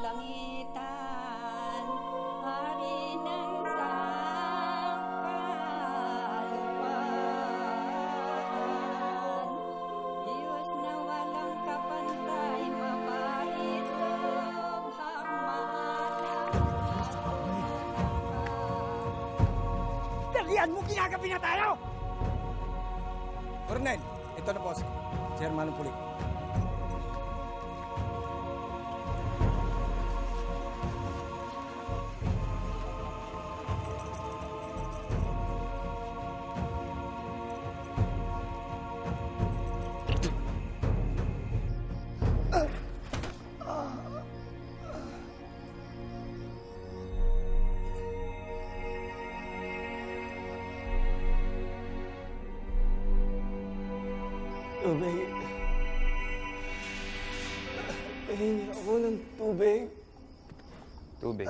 kalangitan, hari ng sangkalupaan. Diyos na walang kapantay, mabait, lubhang maalam. Dalian mo, ginagabi na tayo! Colonel, ito na po si Chairman ng Pulik. Tubig. Pahingi ako ng tubig. Tubig.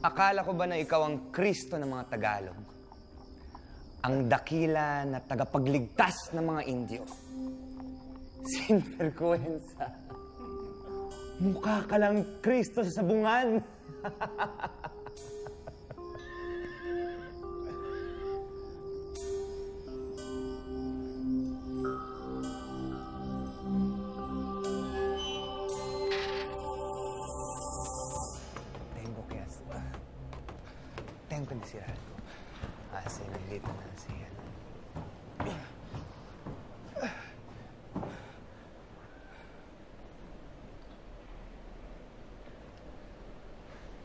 Akala ko ba na ikaw ang Kristo ng mga Tagalog? Ang dakila na tagapagligtas ng mga Indio. Sinvergüenza. Mukha ka lang Kristo sa sabungan. Tengo que hacer. Tengo que decir algo. Kasi nandito na siya.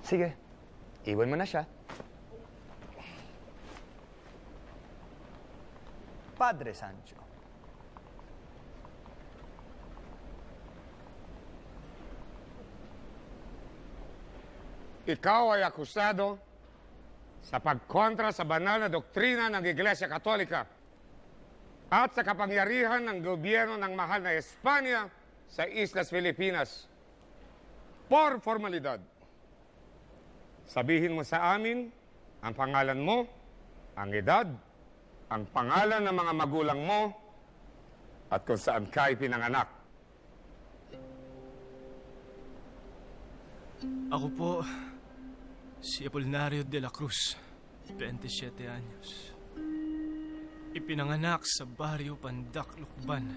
Sige, iwan mo na siya. Padre Sancho. Ikaw ay akusado sa pagkontra sa banal na doktrina ng Iglesia Katolika at sa kapangyarihan ng gobyerno ng mahal na Espanya sa Islas Filipinas. Por formalidad, sabihin mo sa amin ang pangalan mo, ang edad, ang pangalan ng mga magulang mo, at kung saan ka ipinanganak. Ako po, si Apolinario de la Cruz, 27 anyos. Ipinanganak sa Barrio Pandak, Lucban.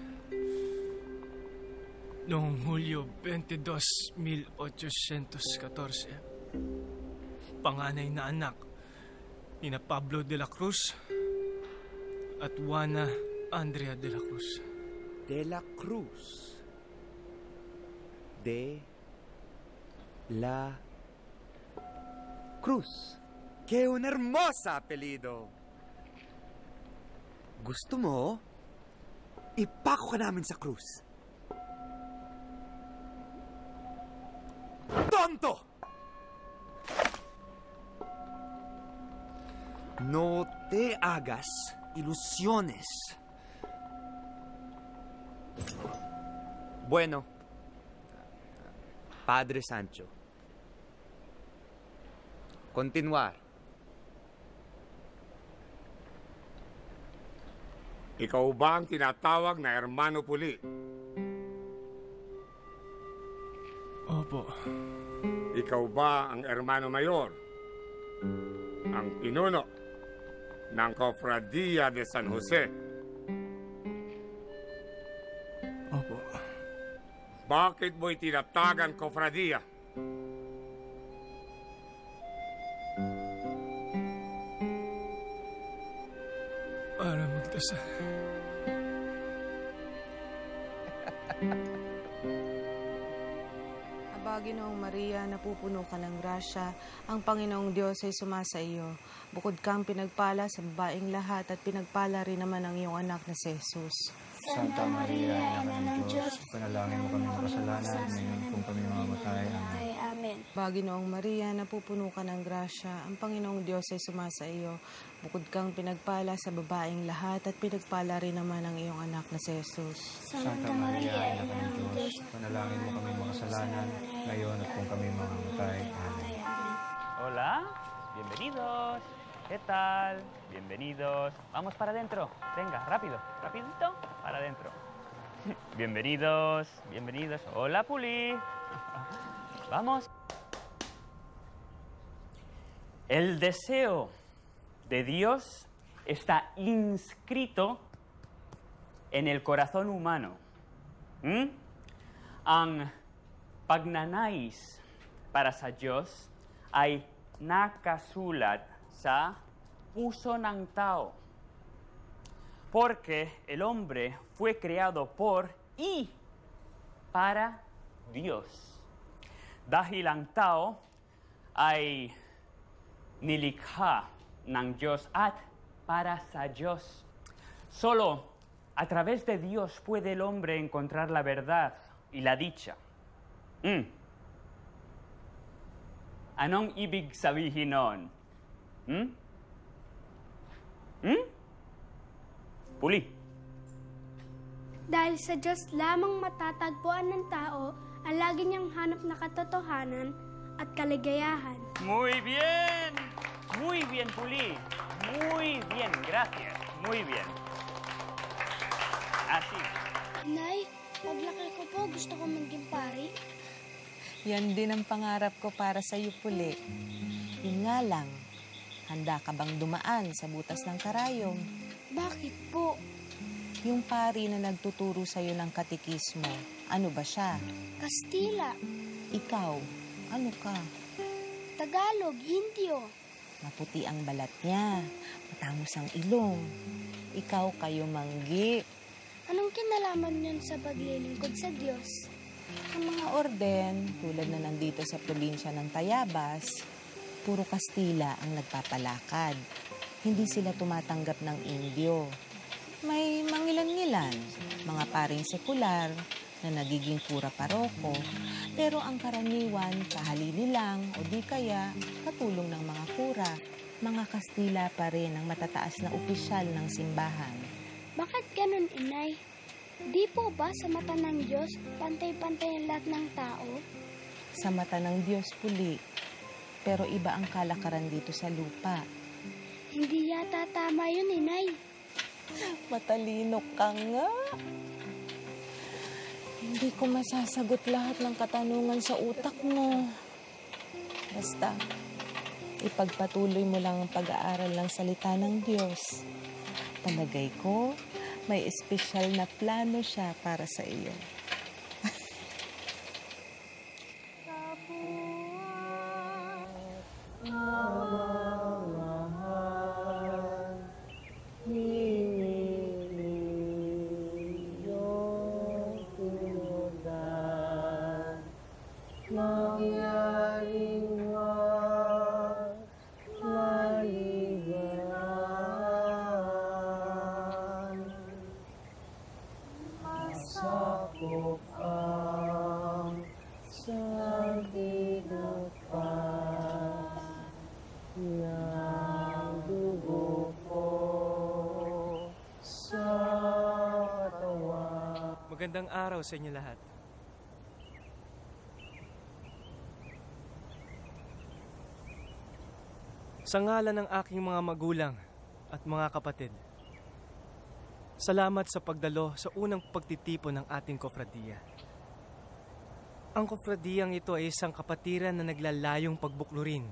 Noong Hulyo 22, 1814. Panganay na anak ni Pablo de la Cruz at Juana Andrea de la Cruz. De la Cruz. De la Cruz. ¡Qué un hermosa apelido! Gusto mo? Ipako ka namin sa cruz. ¡Tonto! No te hagas ilusiones. Bueno, Padre Sancho. Continuar. Ikaw ba ang tinatawag na Hermano Puli? Opo. Ikaw ba ang Hermano Mayor? Ang pinuno ng Cofradia de San Jose? Opo. Bakit mo'y tinatagan Cofradia? Para magdasal. Aba, Ginoong Maria, napupuno ka ng grasya. Ang Panginoong Diyos ay sumasa iyo. Bukod kang pinagpala sa babaeng lahat at pinagpala rin naman ang iyong anak na si Jesus. Santa Maria, Ina ng Diyos, panalangin mo kami makasalanan, ngayon kung kami mamamatay. Amen. amin. Baginoong Maria, napupuno ka ng grasya, ang Panginoong Diyos ay sumasa iyo. Bukod kang pinagpala sa babaeng lahat at pinagpala rin naman ang iyong anak na si Jesus. Santa Maria, Ina ng Diyos, Panalangin mo kami mga kasalanan, ngayon at kung kami mamamatay. Amen. Hola, bienvenidos. ¿Qué tal? Bienvenidos. Vamos para adentro. Venga, rápido, rapidito, para adentro. Bienvenidos, bienvenidos. Hola, Puli. Vamos. El deseo de Dios está inscrito en el corazón humano. Ang pagnanais para sa Diyos ay nakasulat sa puso ng tao. Porque el hombre fue creado por y para Dios. Dahil ang tao ay nilikha ng Diyos at para sa Diyos. Solo a través de Dios puede el hombre encontrar la verdad y la dicha. Anong ibig sabihin nun? Puli. Dahil sa Diyos lamang matatagpuan ng tao ang lagi niyang hanap na katotohanan at kaligayahan. Muy bien, Puli. Muy bien, gracias. Muy bien. Así. Inay, paglaki ko po, gusto ko maging pari. Yan din ang pangarap ko para sa iyo, Puli. Yun nga lang, handa ka bang dumaan sa butas ng karayom? Bakit po? Yung pari na nagtuturo sa iyo ng katikismo, ano ba siya? Kastila, Ikaw, ano ka? Tagalog, Indio. Maputi ang balat niya, matangos ang ilong. Ikaw kayo manggi. Anong kinalaman yun sa paglilingkod sa Diyos? Ang mga orden, tulad na nandito sa probinsya ng Tayabas, puro Kastila ang nagpapalakad. Hindi sila tumatanggap ng Indio. May mangilan-ngilan, mga paring sekular na nagiging pura paroko, pero ang karaniwan, kahalili lang o di kaya katulong ng mga kura, mga Kastila pa rin ang matataas na opisyal ng simbahan. Bakit ganun, Inay? Di po ba sa mata ng Diyos, pantay-pantay ang lahat ng tao? Sa mata ng Diyos, Puli, pero iba ang kalakaran dito sa lupa. Hindi yata tama yun, Inay. Matalino ka nga. Hindi ko masasagot lahat ng katanungan sa utak mo. Basta, ipagpatuloy mo lang ang pag-aaral ng salita ng Diyos. Palagay ko, may espesyal na plano siya para sa iyo. Magandang araw sa inyo lahat. Sa ngalan ng aking mga magulang at mga kapatid, salamat sa pagdalo sa unang pagtitipon ng ating kofradiya. Ang kofradiyang ito ay isang kapatiran na naglalayong pagbuklurin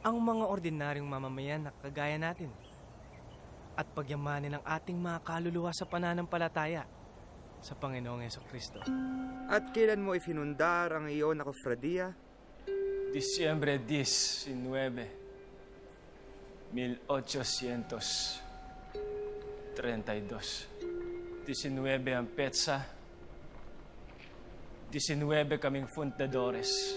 ang mga ordinaryong mamamayan na kagaya natin at pagyamanin ang ating mga kaluluwa sa pananampalataya sa Panginoong Jesucristo. At kailan mo ifinundar ang iyon na kofradiya? Disyembre 19, 1832. 19 ang petsa. 19 kaming fundadores.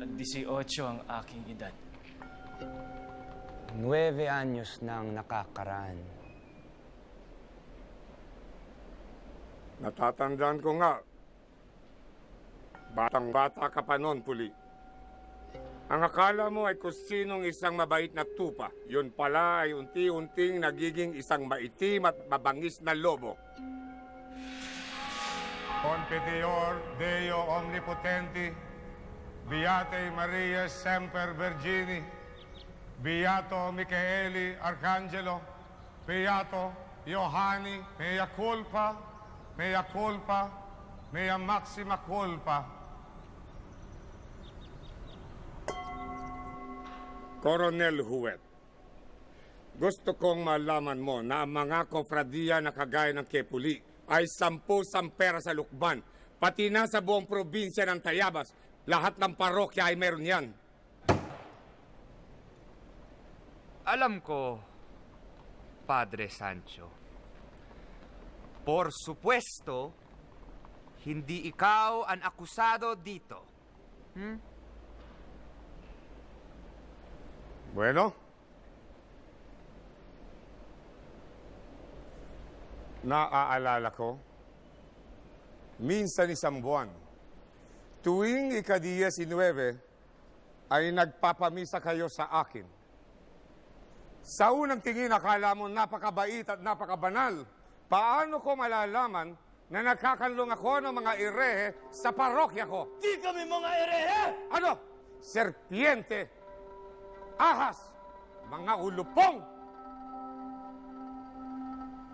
At 18 ang aking edad. 9 anyos nang nakakaraan. Natatandaan ko nga, Batang-bata ka pa noon, Puli. Ang akala mo ay kung sinong isang mabait na tupa. Yun pala ay unti-unting nagiging isang maitim at mabangis na lobo. Confiteor Deo Omnipotenti, Beate Maria Semper Virgini, Beato Michaeli Arcangelo, Beato Ioanni, mea culpa, mea maxima culpa. Coronel Huwet, gusto kong malaman mo na ang mga kofradiya na kagaya ng Kepuli ay 10 sampera sa Lukban, pati na sa buong probinsya ng Tayabas. Lahat ng parokya ay meron yan. Alam ko, Padre Sancho. Por supuesto, hindi ikaw ang akusado dito. Bueno. Naaalala ko, minsan isang buwan, tuwing ika-19 ay nagpapamisa kayo sa akin. Sa unang tingin, akala mo napakabait at napakabanal. Paano ko malalaman na nagkakanlong ako ng mga irehe sa parokya ko? Di kami mga erehe! Ano? Serpiente! Ahas! Mga ulupong!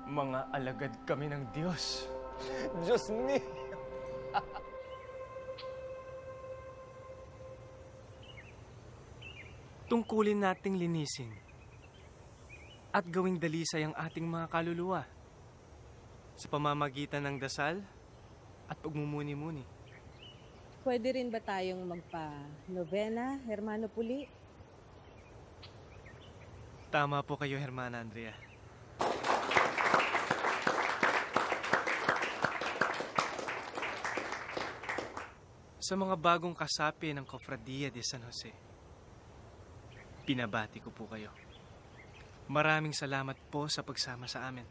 Mga alagad kami ng Diyos. Diyos me! Tungkulin nating linisin at gawing dalisay ang ating mga kaluluwa sa pamamagitan ng dasal at pagmumuni-muni. Pwede rin ba tayong magpa-novena, Hermano Puli? Tama po kayo, Hermana Andrea. Sa mga bagong kasapi ng Cofradia de San Jose, pinabati ko po kayo. Maraming salamat po sa pagsama sa amin.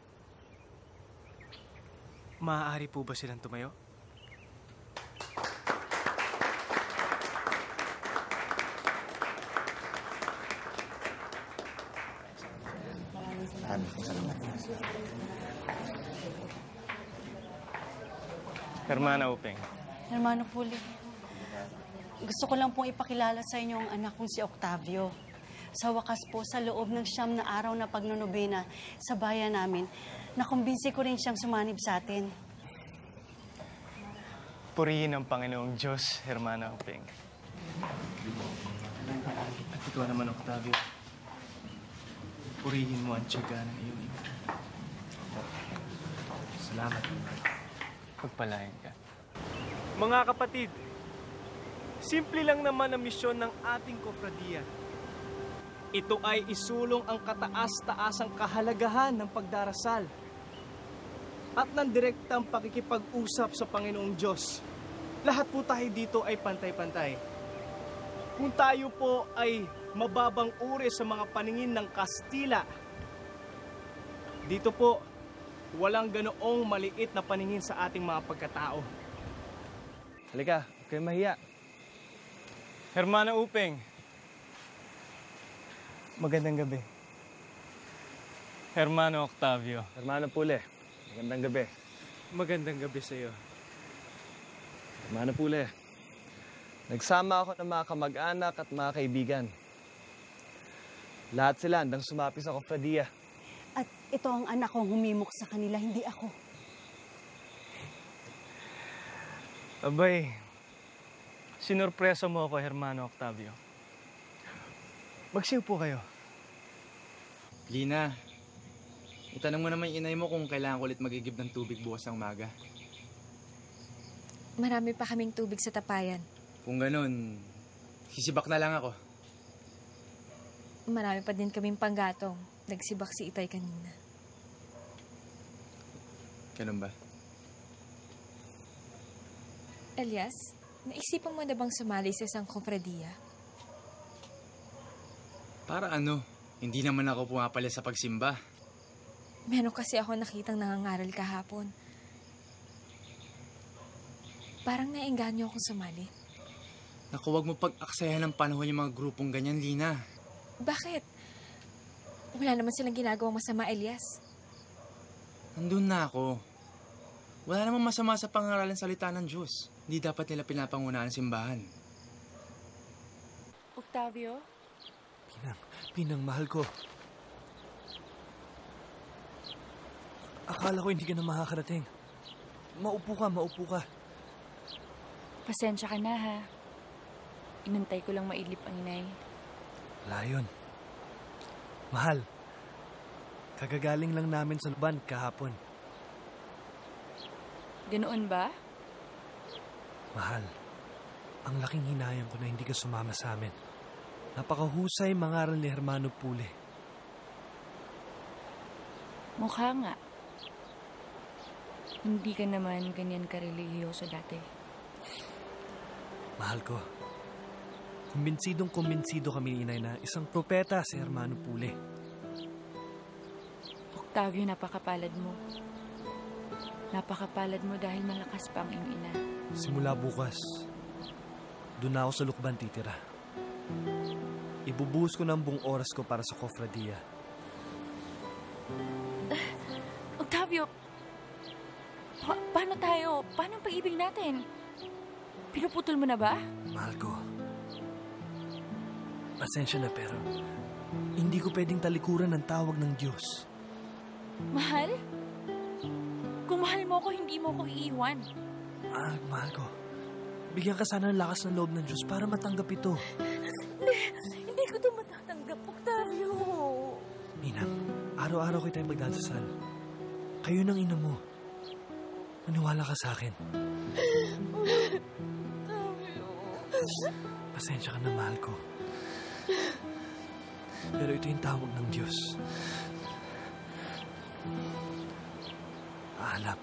Maaari po ba silang tumayo? Hermana Upeng. Hermano Puli, gusto ko lang pong ipakilala sa inyo ang anak kong si Octavio. Sa wakas po, sa loob ng 9 na araw na pagnonobena sa bayan namin, nakumbinsi ko rin siyang sumanib sa atin. Purihin ang Panginoong Diyos, Hermana Upeng. At ikaw naman, Octavio. Purihin mo ang tiyaga ng iyong ina. Salamat. Pagpalain ka. Mga kapatid, simple lang naman ang misyon ng ating kofradiya. Ito ay isulong ang kataas-taasang kahalagahan ng pagdarasal at ng direktang pakikipag-usap sa Panginoong Diyos. Lahat po tayo dito ay pantay-pantay. Kung tayo po ay mababang uri sa mga paningin ng Kastila, dito po, walang ganoong maliit na paningin sa ating mga pagkatao. Halika, huwag kayong mahiya. Hermana Upeng, magandang gabi. Hermano Octavio. Hermano Pule, magandang gabi. Magandang gabi sa iyo. Hermano Pule, nagsama ako ng mga kamag-anak at mga kaibigan. Lahat sila handang sumapi sa kofradiya. At ito ang anak kong humimok sa kanila, hindi ako. Abay, sinurpresa mo ako, Hermano Octavio. Magsiupo kayo. Lina, itanong mo naman yung inay mo kung kailangan ko ulit magigib ng tubig bukas ng umaga. Marami pa kaming tubig sa tapayan. Kung ganun, sisibak na lang ako. Marami pa din kaming panggatong. Nagsibak si Itay kanina. Ganun ba? Elias, naisipan mo na bang sumali sa isang kofradiya? Para ano? Hindi naman ako pumapala sa pagsimba. Meron kasi ako nakitang nangangaral kahapon. Parang naengganyo akong sumali. Naku, huwag mo pag-aksayahan ng panahon yung mga grupong ganyan, Lina. Bakit? Wala naman silang ginagawang masama, Elias. Nandun na ako. Wala namang masama sa pangaralan salita ng Diyos. Hindi dapat nila pinapangunahan ang simbahan. Octavio? Pinang, mahal ko. Akala ko hindi ka na makakarating. Maupo ka. Pasensya ka na, ha? Inantay ko lang maidlip ang inay. Layon. Mahal. Kagagaling lang namin sa Luban kahapon. Ganoon ba? Mahal. Ang laking hinayang ko na hindi ka sumama sa amin. Napakahusay mangaral ni Hermano Pule. Mukha nga. Hindi ka naman ganyan karelihiyoso dati. Mahal ko. Kumbinsidong-kumbinsido kami ni Inay na isang propeta si Hermano Pule. Octavio, napakapalad mo. Napakapalad mo dahil malakas pa ang iyong ina. Simula bukas, doon na ako sa Lukban titira. Ibubuhos ko ng buong oras ko para sa kofradiya. Octavio, paano tayo? Paano ang pag-ibig natin? Pinuputol mo na ba? Mahal ko. Pasensya na pero hindi ko pwedeng talikuran ng tawag ng Diyos. Mahal? Kung mahal mo ako, hindi mo ako iiwan. Mahal ko. Bigyan ka sana ng lakas ng loob ng Diyos para matanggap ito. Hindi ko ito matatanggap, Octavio. Ninang, araw-araw ko tayong magdadasal. Kayo ng ina mo. Maniwala ka sa akin. Pasensya ka na, mahal ko. Pero ito yung tawag ng Diyos. Alam.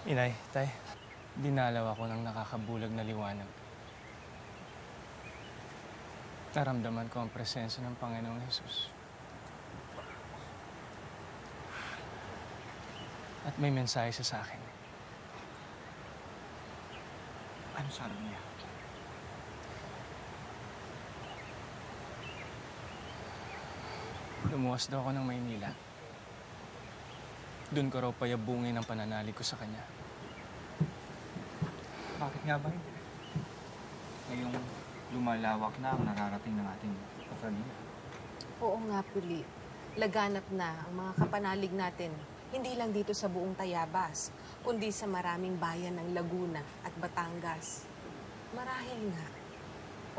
Inay, tay, dinalaw ako ng nakakabulag na liwanag. Naramdaman ko ang presensya ng Panginoong Hesus. At may mensahe siya sa akin. Ano sabi niya? Lumuwas daw ako ng Maynila. Doon ko raw payabungin ang pananalig ko sa kanya. Bakit nga ba hindi? Ngayong lumalawak na ang nararating ng ating kofradiya. Oo nga, Puli. Laganap na ang mga kapanalig natin. Hindi lang dito sa buong Tayabas, kundi sa maraming bayan ng Laguna at Batangas. Marahil nga,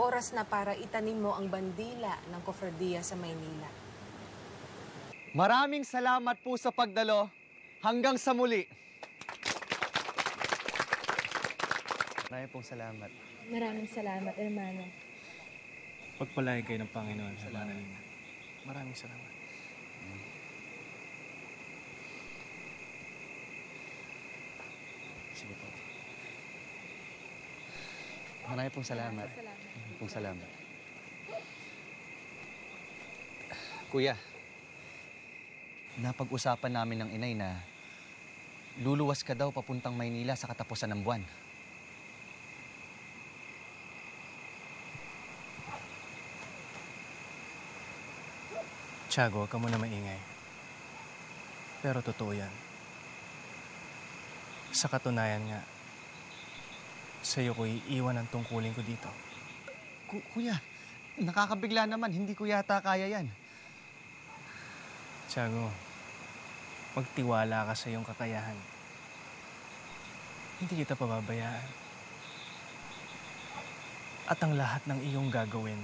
oras na para itanim mo ang bandila ng kofradiya sa Maynila. Maraming salamat po sa pagdalo. Hanggang sa muli. Maraming pong salamat. Maraming salamat, hermano. Pagpalain kayo ng Panginoon. Salamat. Maraming salamat. Sige po. Maraming pong salamat. Maraming pong salamat. Kuya, napag-usapan namin ng inay na luluwas ka daw papuntang Maynila sa katapusan ng buwan. Tiago, huwag ka muna maingay. Pero totoo yan. Sa katunayan nga, sa'yo ko iiwan ang tungkulin ko dito. Kuya, nakakabigla naman. Hindi ko yata kaya yan. Tiago, magtiwala ka sa iyong kakayahan. Hindi kita pababayaan. At ang lahat ng iyong gagawin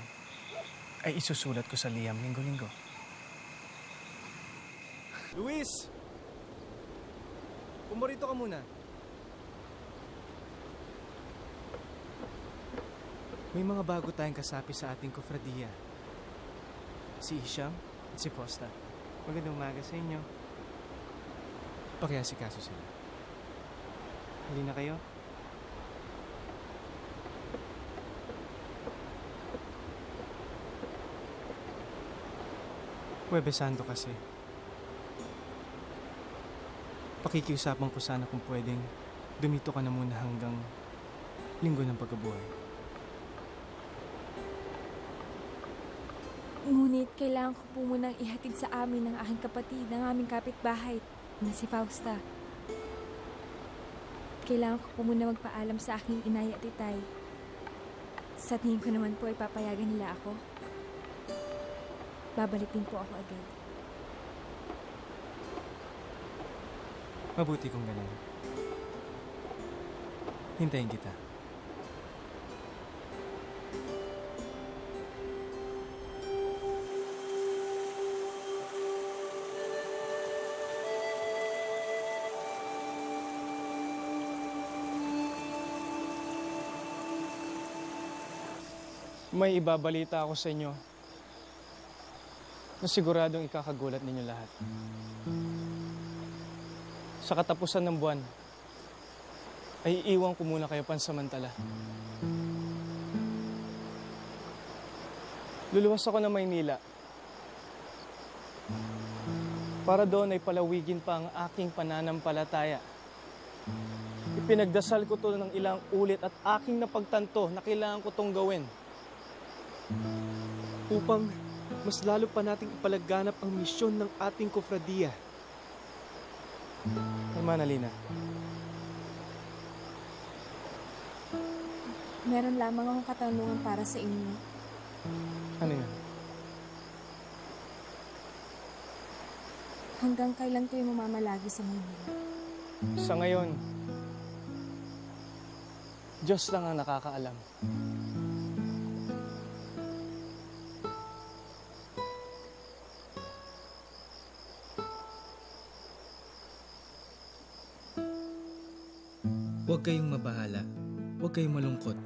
ay isusulat ko sa liham linggo-linggo. Luis! Pumarito ka muna. May mga bago tayong kasapi sa ating kofradiya. Si Isham at si Fosta. Magandang umaga sa inyo. Pakiasikaso sila. Halina kayo. Huwebes Santo kasi. Pakikiusapan ko sana kung pwedeng dumito ka na muna hanggang linggo ng pagkabuhay. Ngunit kailangan ko po munang ihatid sa amin ng aking kapatid, ng aming kapitbahay, na si Fausta. Kailangan ko po muna magpaalam sa aking inay at itay. Sa tingin ko naman po ay papayagan nila ako. Babalik din po ako agad. Mabuti kung ganun. Hintayin kita. May ibabalita ako sa inyo na siguradong ikakagulat ninyo lahat. Sa katapusan ng buwan, ay iiwan ko muna kayo pansamantala. Luluwas ako ng Maynila para doon ay palawigin pa ang aking pananampalataya. Ipinagdasal ko to ng ilang ulit at aking napagtanto na kailangan ko tong gawin. Upang mas lalo pa nating ipalaganap ang misyon ng ating kofradiya. Hermana Lina. Meron lamang akong katanungan para sa inyo. Ano yan? Hanggang kailan kayo mamamalagi sa Maynila? Sa ngayon, Diyos lang ang nakakaalam. Huwag kayong mabahala. Huwag kayong malungkot.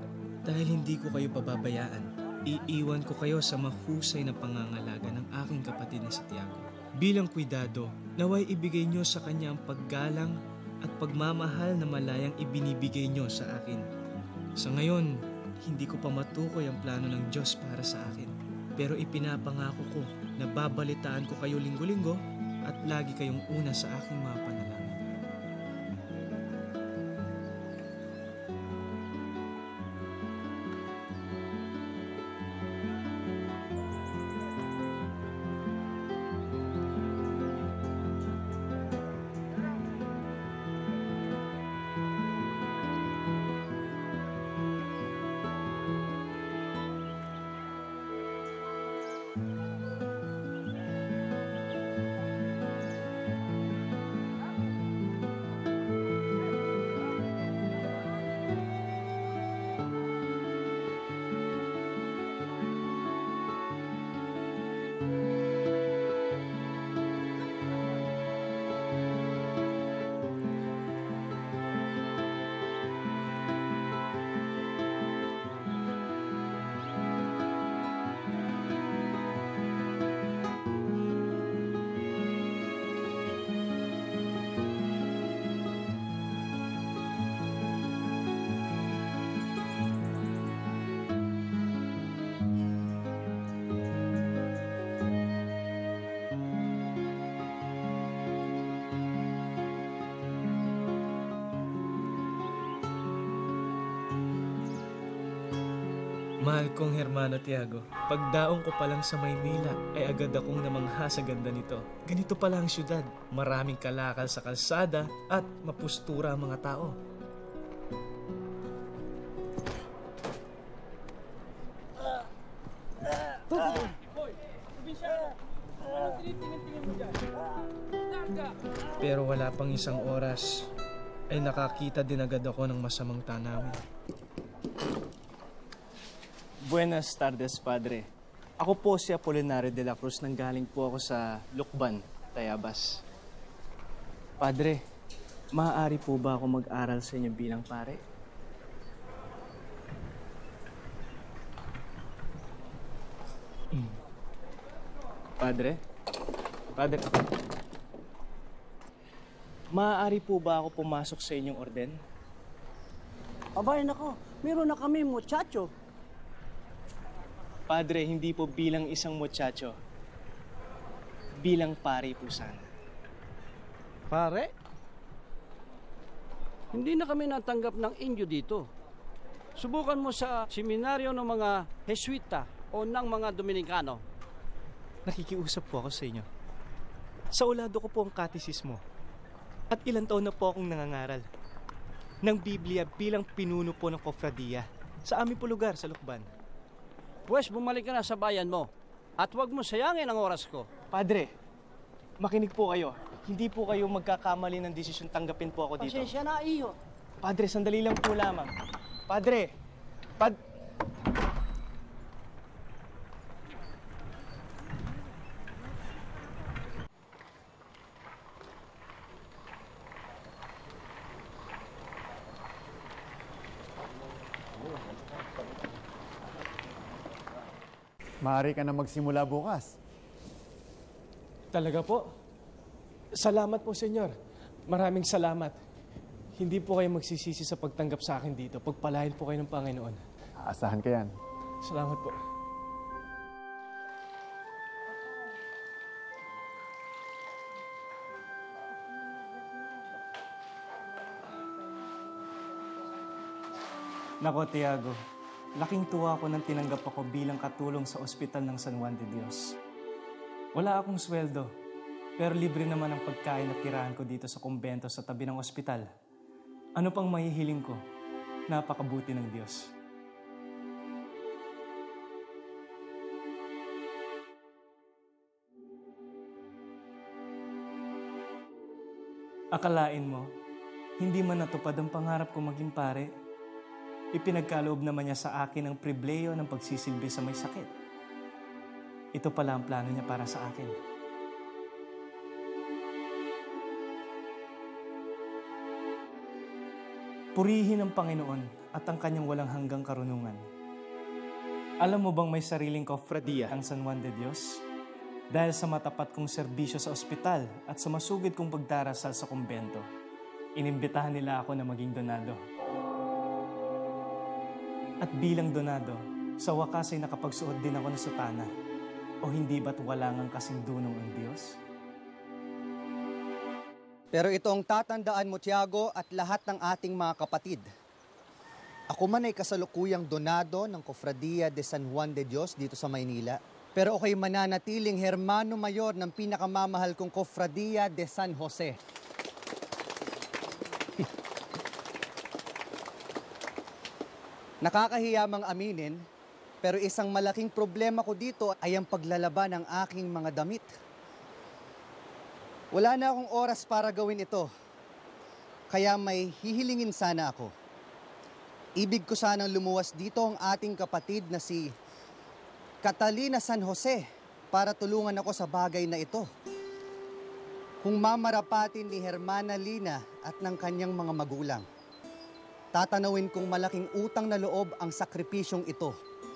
Dahil hindi ko kayo pababayaan. Iiwan ko kayo sa mahusay na pangangalaga ng aking kapatid na si Tiago. Bilang kwidado, naway ibigay nyo sa kanya ang paggalang at pagmamahal na malayang ibinibigay nyo sa akin. Sa ngayon, hindi ko pa matukoy ang plano ng Diyos para sa akin. Pero ipinapangako ko na babalitaan ko kayo linggo-linggo at lagi kayong una sa aking mga panalangin. Mahal kong Hermano Tiago, pagdaong ko pa lang sa Maynila ay agad akong namangha sa ganda nito. Ganito pala ang syudad, maraming kalakal sa kalsada at mapustura ang mga tao. Pero wala pang isang oras ay nakakita din agad ako ng masamang tanawin. Buenas tardes, Padre. Ako po si Apolinario de la Cruz. Nanggaling po ako sa Lukban, Tayabas. Padre, maaari po ba ako mag-aral sa inyo bilang pare? Padre? Padre? Maaari po ba ako pumasok sa inyong orden? Abay, nako, meron na kami muchacho. Padre, hindi po bilang isang muchacho. Bilang pare po sana. Pare? Hindi na kami natanggap ng Indio dito. Subukan mo sa seminaryo ng mga Jesuita o ng mga Dominikano. Nakikiusap po ako sa inyo. Sa ulado ko po ang katisismo. At ilang taon na po akong nangangaral ng Biblia bilang pinuno po ng kofradiya sa aming po lugar sa Lukban. Pwes, bumalik ka na sa bayan mo at huwag mo sayangin ang oras ko. Padre, makinig po kayo. Hindi po kayo magkakamali ng desisyon, tanggapin po ako dito. Pasensya na, iyo. Padre, sandali lang po lamang. Padre, Maaari ka na magsimula bukas. Talaga po? Salamat po, Senyor. Maraming salamat. Hindi po kayo magsisisi sa pagtanggap sa akin dito. Pagpalain po kayo ng Panginoon. Aasahan ka yan. Salamat po. Nako, Tiago. Laking tuwa ako nang tinanggap ako bilang katulong sa ospital ng San Juan de Dios. Wala akong sweldo, pero libre naman ang pagkain at tirahan ko dito sa kumbento sa tabi ng ospital. Ano pang mahihiling ko? Napakabuti ng Diyos. Akalain mo, hindi man natupad ang pangarap ko maging pare. Ipinagkaloob naman niya sa akin ang pribileyo ng pagsisilbi sa may sakit. Ito pala ang plano niya para sa akin. Purihin ang Panginoon at ang kanyang walang hanggang karunungan. Alam mo bang may sariling kofradiya ang San Juan de Dios? Dahil sa matapat kong serbisyo sa ospital at sa masugid kong pagdarasal sa kumbento, inimbitahan nila ako na maging donado. At bilang donado, sa wakas ay nakapagsuot din ako ng sutana. O hindi ba't wala ngang kasing dunong ang Diyos? Pero ito ang tatandaan mo, Tiago, at lahat ng ating mga kapatid. Ako man ay kasalukuyang donado ng Cofradia de San Juan de Dios dito sa Maynila. Pero ako'y mananatiling Hermano Mayor ng pinakamamahal kong Cofradia de San Jose. Nakakahiya mang aminin, pero isang malaking problema ko dito ay ang paglalaban ng aking mga damit. Wala na akong oras para gawin ito, kaya may hihilingin sana ako. Ibig ko sanang lumuwas dito ang ating kapatid na si Catalina San Jose para tulungan ako sa bagay na ito. Kung mamarapatin ni Hermana Lina at ng kanyang mga magulang, tatanawin kong malaking utang na loob ang sakripisyong ito.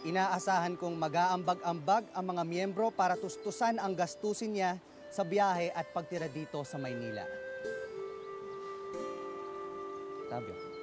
Inaasahan kong mag-aambag-ambag ang mga miyembro para tustusan ang gastusin niya sa biyahe at pagtira dito sa Maynila. Tabyo.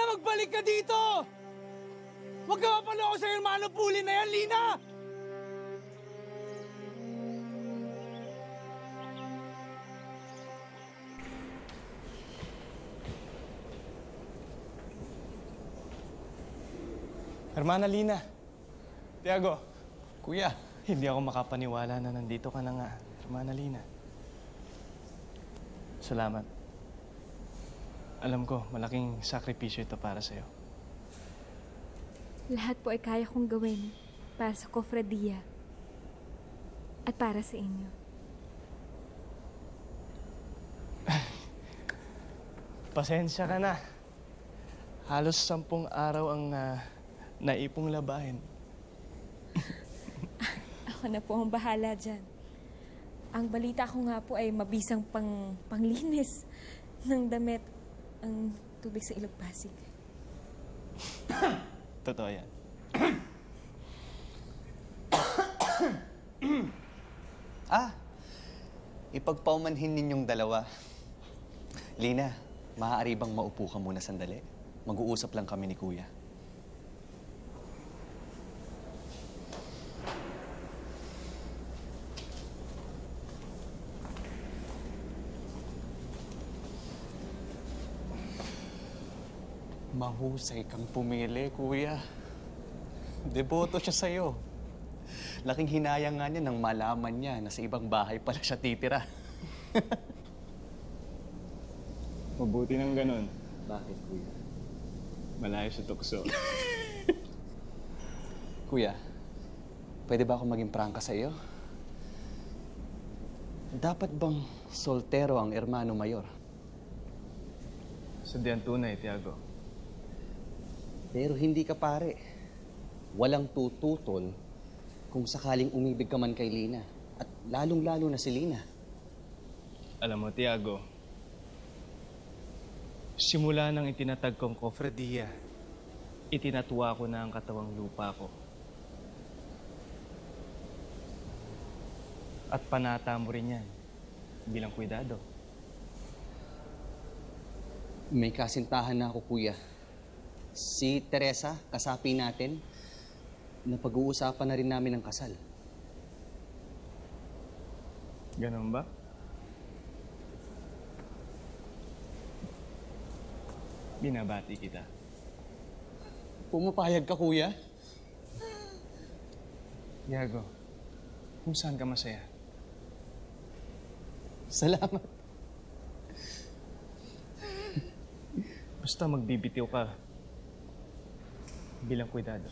magbalik ka dito! Huwag ka mapaloko sa Hermano Puli na yan, Lina! Hermana Lina, Tiago. Kuya. Hindi ako makapaniwala na nandito ka na nga, Hermana Lina. Salamat. Alam ko, malaking sakripisyo ito para sa'yo. Lahat po ay kaya kong gawin para sa kofradiya at para sa inyo. Pasensya ka na. Halos 10 araw ang naipong labahin. Ako na po ang bahala dyan. Ang balita ko nga po ay mabisang panglinis ng damit ang tubig sa Ilog Pasig. Totoo yan. Ipagpaumanhin ninyong dalawa. Lina, maaari bang maupo ka muna sandali? Mag-uusap lang kami ni Kuya. Mahusay kang pumili, Kuya. Deboto siya sa'yo. Laking hinayang nga niya nang malaman niya na sa ibang bahay pala siya titira. Mabuti ng ganun. Bakit, Kuya? Malayo sa tukso. Kuya, pwede ba ako maging prangka sa iyo? Dapat bang soltero ang Hermano Mayor? Sadyang tunay, Tiago. Pero hindi ka pare. Walang tututol kung sakaling umibig ka man kay Lina. At lalong-lalo na si Lina. Alam mo, Tiago, simula nang itinatag kong kofradiya, itinatwa ko na ang katawang lupa ko. At panata mo rin yan bilang kwidado. May kasintahan na ako, Kuya. Si Teresa, kasapi natin, na pag-uusapan na rin namin ang kasal. Ganun ba? Binabati kita. Pumapayag ka, Kuya? Tiago, kung saan ka masaya? Salamat. Basta magbibitiw ka bilang kwidado.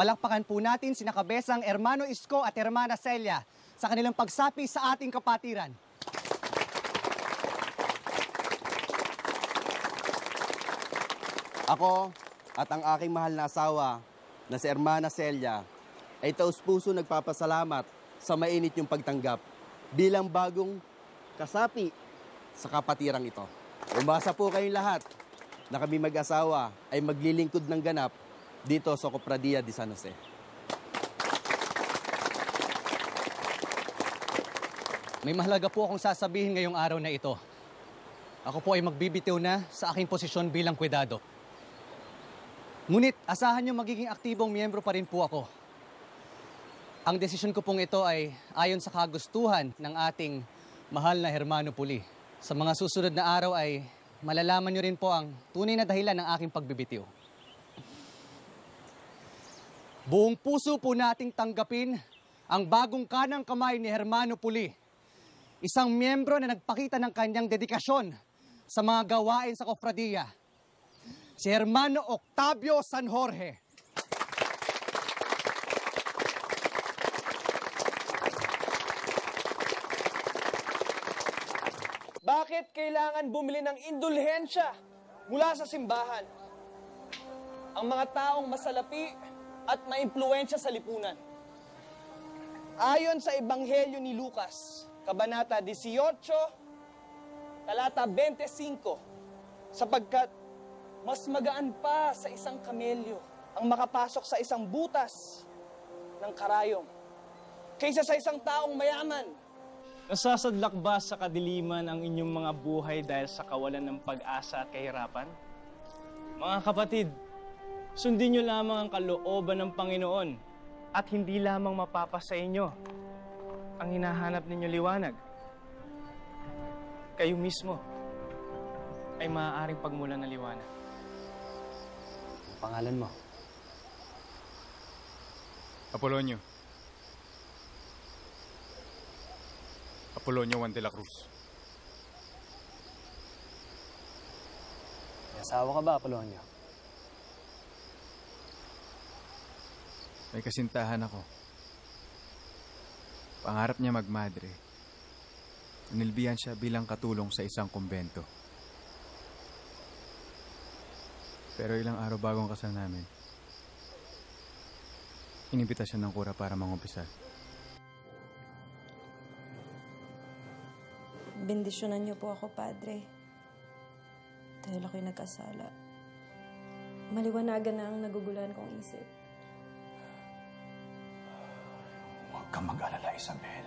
Palakpakan po natin sina Kabesang Hermano Isko at Hermana Celia sa kanilang pagsapi sa ating kapatiran. Ako at ang aking mahal na asawa na si Hermana Celia ay taus-puso nagpapasalamat sa mainit yung pagtanggap bilang bagong kasapi sa kapatirang ito. Umasa po kayong lahat na kami mag-asawa ay maglilingkod ng ganap dito sa Cofradia de San Jose. May mahalaga po akong sasabihin ngayong araw na ito. Ako po ay magbibitiw na sa aking posisyon bilang kwidado. Ngunit asahan niyo magiging aktibong miyembro pa rin po ako. Ang desisyon ko pong ito ay ayon sa kagustuhan ng ating mahal na Hermano Puli. Sa mga susunod na araw ay malalaman niyo rin po ang tunay na dahilan ng aking pagbibitiw. Buong puso po nating tanggapin ang bagong kanang kamay ni Hermano Puli. Isang miyembro na nagpakita ng kanyang dedikasyon sa mga gawain sa kofradiya. Si Hermano Octavio San Jorge. Bakit kailangan bumili ng indulhensya mula sa simbahan? Ang mga taong masalapi at maimpluwensya sa lipunan. Ayon sa Ebanghelyo ni Lucas, Kabanata 18, talata 25, sapagkat mas magaan pa sa isang kamelyo ang makapasok sa isang butas ng karayom kaysa sa isang taong mayaman. Nasasadlak ba sa kadiliman ang inyong mga buhay dahil sa kawalan ng pag-asa at kahirapan? Mga kapatid, sundin niyo lamang ang kalooban ng Panginoon at hindi lamang mapapasa inyo ang hinahanap ninyo liwanag. Kayo mismo ay maaaring pagmulan ng liwanag. Pangalan mo? Apolonio. Apolonio Juan de la Cruz. May asawa ka ba, Apolonio? May kasintahan ako. Pangarap niya magmadre. Inilbihan siya bilang katulong sa isang kumbento. Pero ilang araw bago ang kasal namin, inibita siya ng kura para mangumpisal. Bendisyonan niyo po ako, Padre. Dahil ako'y nagkasala. Maliwanagan na ang naguguluhan kong isip. Huwag kang mag-alala, Isabel.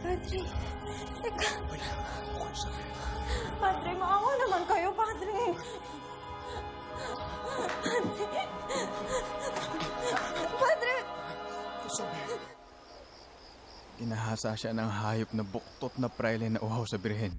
Padre, teka. Padre, maawa naman kayo, Padre. Padre! Ginahasa siya ng hayop na buktot na praile na uhaw sa birhen.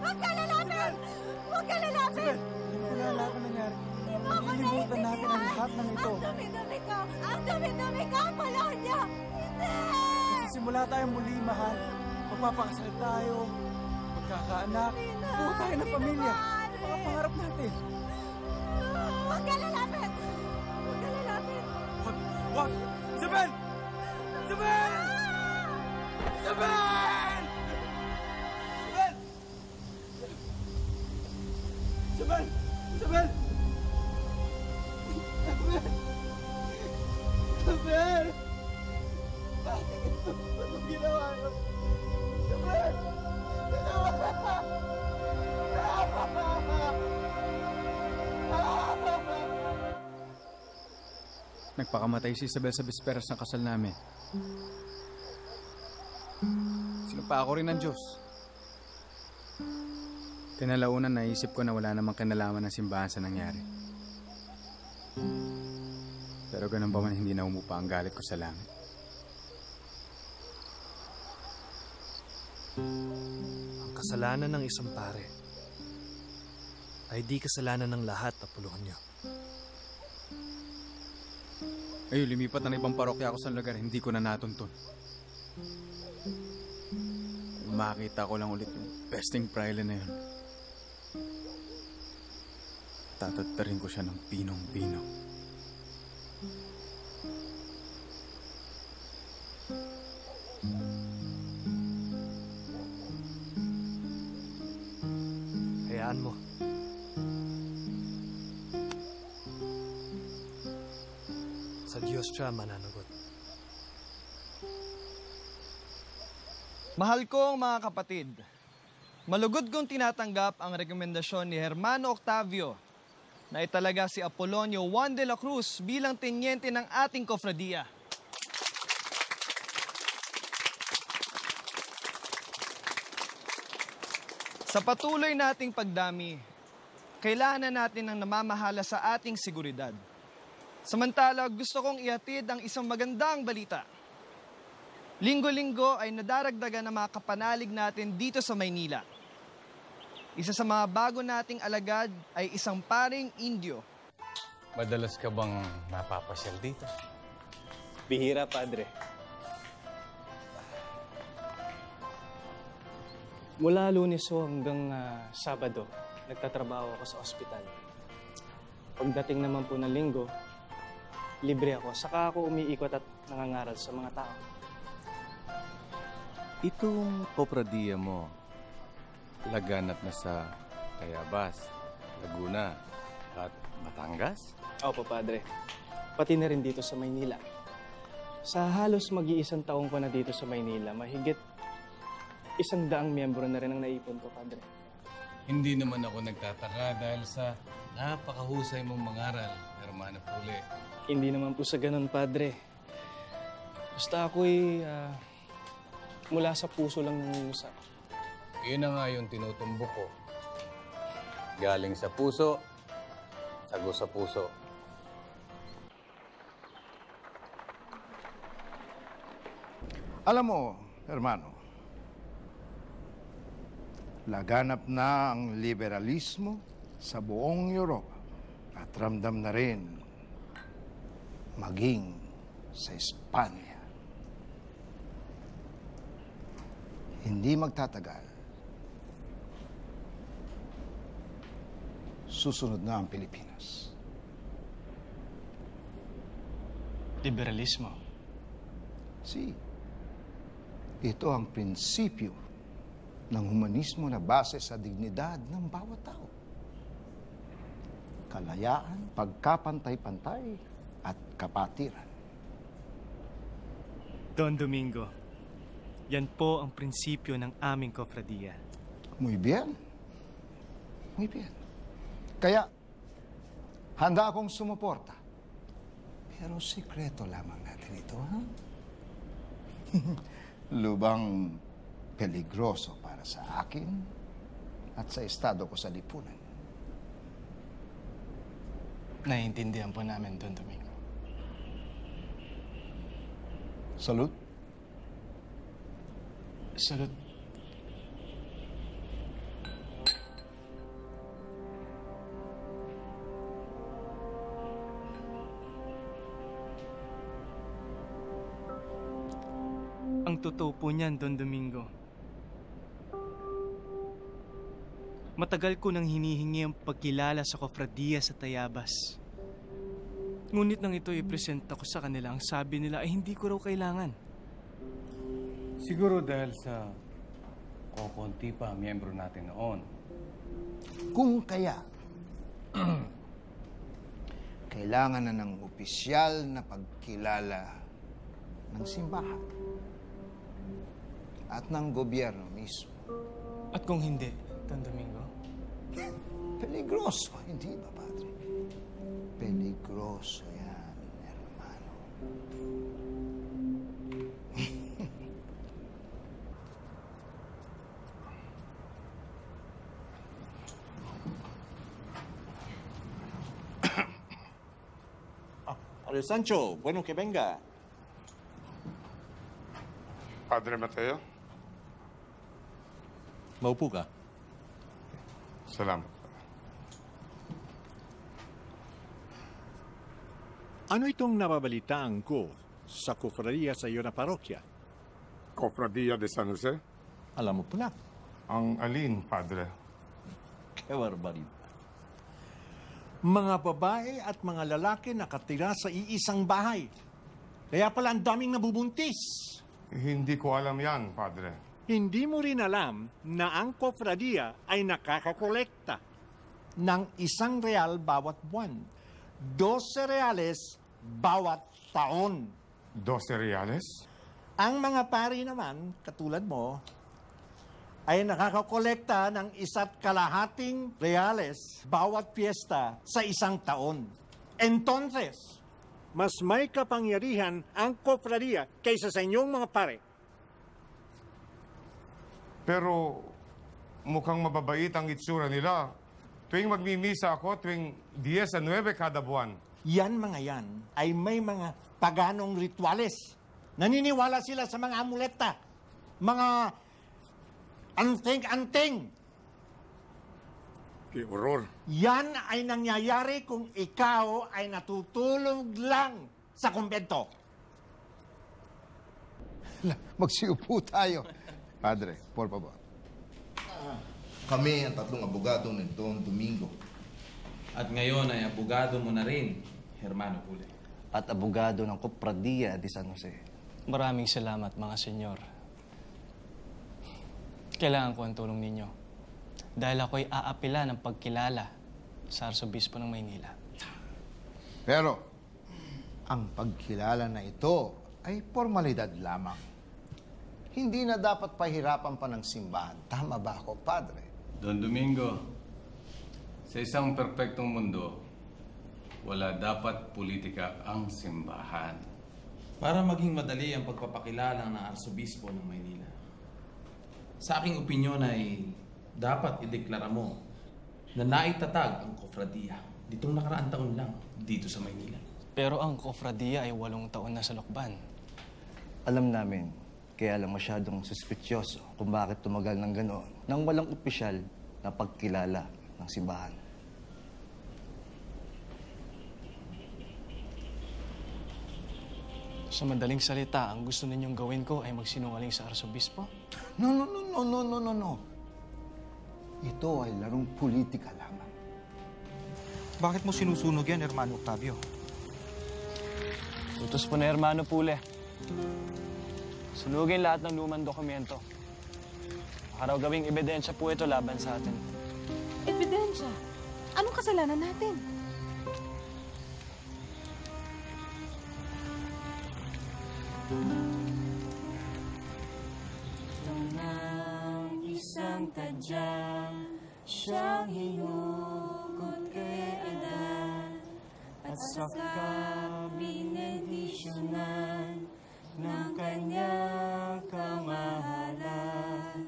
Huwag ka lalapit! Huwag ka lalapit! Wala na ako nangyari. Di mo ako Nililimutan natin ang lahat ng ito. Ang dumi-dumi ka! Ang dumi-dumi ka, Apolonio! Hindi! Simula tayo muli, mahal. Magpapakasal tayo. Magkakaanak. Buo tayo ng pamilya. Mga pangarap natin. Huwag ka lalapit! Huwag ka lalapit! Wag! Isabel! Isabel! Isabel! Isabel! Isabel! Isabel! Isabel! Bakit ito? Anong ginawa mo? Isabel! Nagpakamatay si Isabel sa bisperas ng kasal namin. Sinumpa ako rin ng Diyos. Kinalaunan naisip ko na wala namang kinalaman ng simbahan sa nangyari. Pero ganun pa man hindi na umupa ang galit ko sa langit. Ang kasalanan ng isang pare ay di kasalanan ng lahat, Apolonio. Ayun, lumipat na ibang parokya ako sa lugar, hindi ko na natuntun. Makita ko lang ulit yung pesting praile na yun. Tatatarin ko siya ng pinong-pino. Hayaan mo. Sa Diyos siya mananagot. Mahal kong mga kapatid, malugod kong tinatanggap ang rekomendasyon ni Hermano Octavio na italaga si Apolonio Juan de la Cruz bilang tenyente ng ating kofradiya. Sa patuloy nating pagdami, kailangan natin ng namamahala sa ating seguridad. Samantala, gusto kong ihatid ang isang magandang balita. Linggo-linggo ay nadaragdagan ang mga kapanalig natin dito sa Maynila. Isa sa mga bago nating alagad ay isang paring Indio. Madalas ka bang napapasyal dito? Bihira, Padre. Mula Lunes hanggang Sabado, nagtatrabaho ako sa ospital. Pagdating naman po ng linggo, libre ako. Saka ako umiikot at nangangaral sa mga tao. Itong kofradiya mo, laganap na sa Tayabas, Laguna, at Batangas? Opo, Padre. Pati na rin dito sa Maynila. Sa halos mag-iisang taong ko na dito sa Maynila, mahigit 100 miyembro na rin ang naipon ko, Padre. Hindi naman ako nagtataka dahil sa napakahusay mong mangaral, Hermano Pule. Hindi naman po sa ganun, Padre. Basta ako'y mula sa puso lang nangungusap. Yun na nga yung tinutumbok ko. Galing sa puso, sago sa puso. Alam mo, hermano, laganap na ang liberalismo sa buong Europa at ramdam na rin maging sa Espanya. Hindi magtatagal. Susunod na ang Pilipinas. Liberalismo? Si, ito ang prinsipyo ng humanismo na base sa dignidad ng bawat tao. Kalayaan, pagkapantay-pantay, at kapatiran. Don Domingo, yan po ang prinsipyo ng aming kofradiya. Muy bien. Muy bien. Kaya, handa akong sumuporta. Pero sikreto lamang natin ito, ha? Lubang peligroso para sa akin at sa estado ko sa lipunan. Naiintindihan po namin, Don Domingo. Salud. Salud. Ang totoo po niyan, Don Domingo. Matagal ko nang hinihingi ang pagkilala sa kofradiya sa Tayabas. Ngunit nang ito i-presenta ko sa kanila, ang sabi nila ay hindi ko raw kailangan. Siguro dahil sa kokonti pa miyembro natin noon. Kung kaya, kailangan na ng opisyal na pagkilala ng simbahan at ng gobyerno mismo. At kung hindi, Don Domingo? Peligroso, hindi ba, Padre? Peligroso yan, hermano. Padre Sancho, bueno que venga. Padre Mateo? Maupo ka. Salamat. Ano itong nababalitaan ko sa kofradiya sa iyo na parokya? Cofradía de San Jose? Alam mo pala. Ang alin, Padre? Que barbaridad. Mga babae at mga lalaki nakatira sa iisang bahay. Kaya pala ang daming nabubuntis. Hindi ko alam yan, Padre. Hindi mo rin alam na ang kofradiya ay nakakakolekta ng ₱1 bawat buwan. 12 reales bawat taon. 12 reales? Ang mga pari naman, katulad mo, ay nakakakolekta ng ₱1.50 reales bawat fiesta sa isang taon. Entonces, mas may kapangyarihan ang kofradiya kaysa sa inyong mga pare. Pero mukhang mababait ang itsura nila. Tuwing magmimisa ako, tuwing 10-9 kada buwan. Yan mga yan ay may mga paganong rituales. Naniniwala sila sa mga amuleta, mga anting-anting. Ke horror. Yan ay nangyayari kung ikaw ay natutulog lang sa kumbento. Magsiupo tayo. Padre, por favor. Kami ang tatlong abogadong ni Don Domingo. At ngayon ay abogado mo na rin, Hermano Pule. At abogado ng Cofradia de San Jose. Maraming salamat, mga senyor. Kailangan ko ang tulong ninyo. Dahil ako'y aapila ng pagkilala sa Arsobispo ng Maynila. Pero, ang pagkilala na ito ay formalidad lamang. Hindi na dapat pahirapan pa ng simbahan. Tama ba ako, Padre? Don Domingo, sa isang perpektong mundo, wala dapat politika ang simbahan. Para maging madali ang pagpapakilala ng Arsobispo ng Maynila. Sa aking opinyon ay dapat ideklara mo na naitatag ang Cofradia ditong nakaraang taon lang dito sa Maynila. Pero ang Cofradia ay 8 taon na sa Lokban. Alam namin, kaya lang masyadong suspitsyoso kung bakit tumagal ng ganoon nang walang opisyal na pagkilala ng simbahan. Sa madaling salita, ang gusto ninyong gawin ko ay magsinungaling sa Arsobispo? No. Ito ay larong politika lamang. Bakit mo sinusunog yan, Hermano Octavio? Utos po na Hermano Pule. Sunugin lahat ng lumang dokumento. Para gawing ebidensya po ito laban sa atin. Ebidensya? Anong kasalanan natin? Isang tadya siyang hinugot kay Adan at saka binedisyonan ng kanyang kamahalan.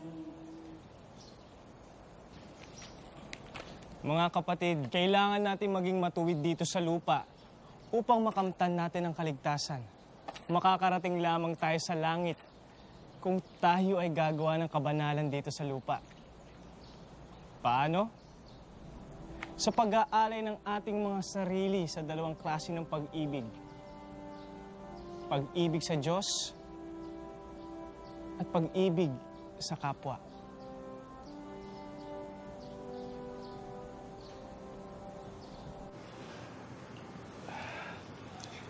Mga kapatid, kailangan natin maging matuwid dito sa lupa upang makamtan natin ang kaligtasan. Makakarating lamang tayo sa langit kung tayo ay gagawa ng kabanalan dito sa lupa. Paano? Sa pag-aalay ng ating mga sarili sa dalawang klase ng pag-ibig. Pag-ibig sa Diyos at pag-ibig sa kapwa.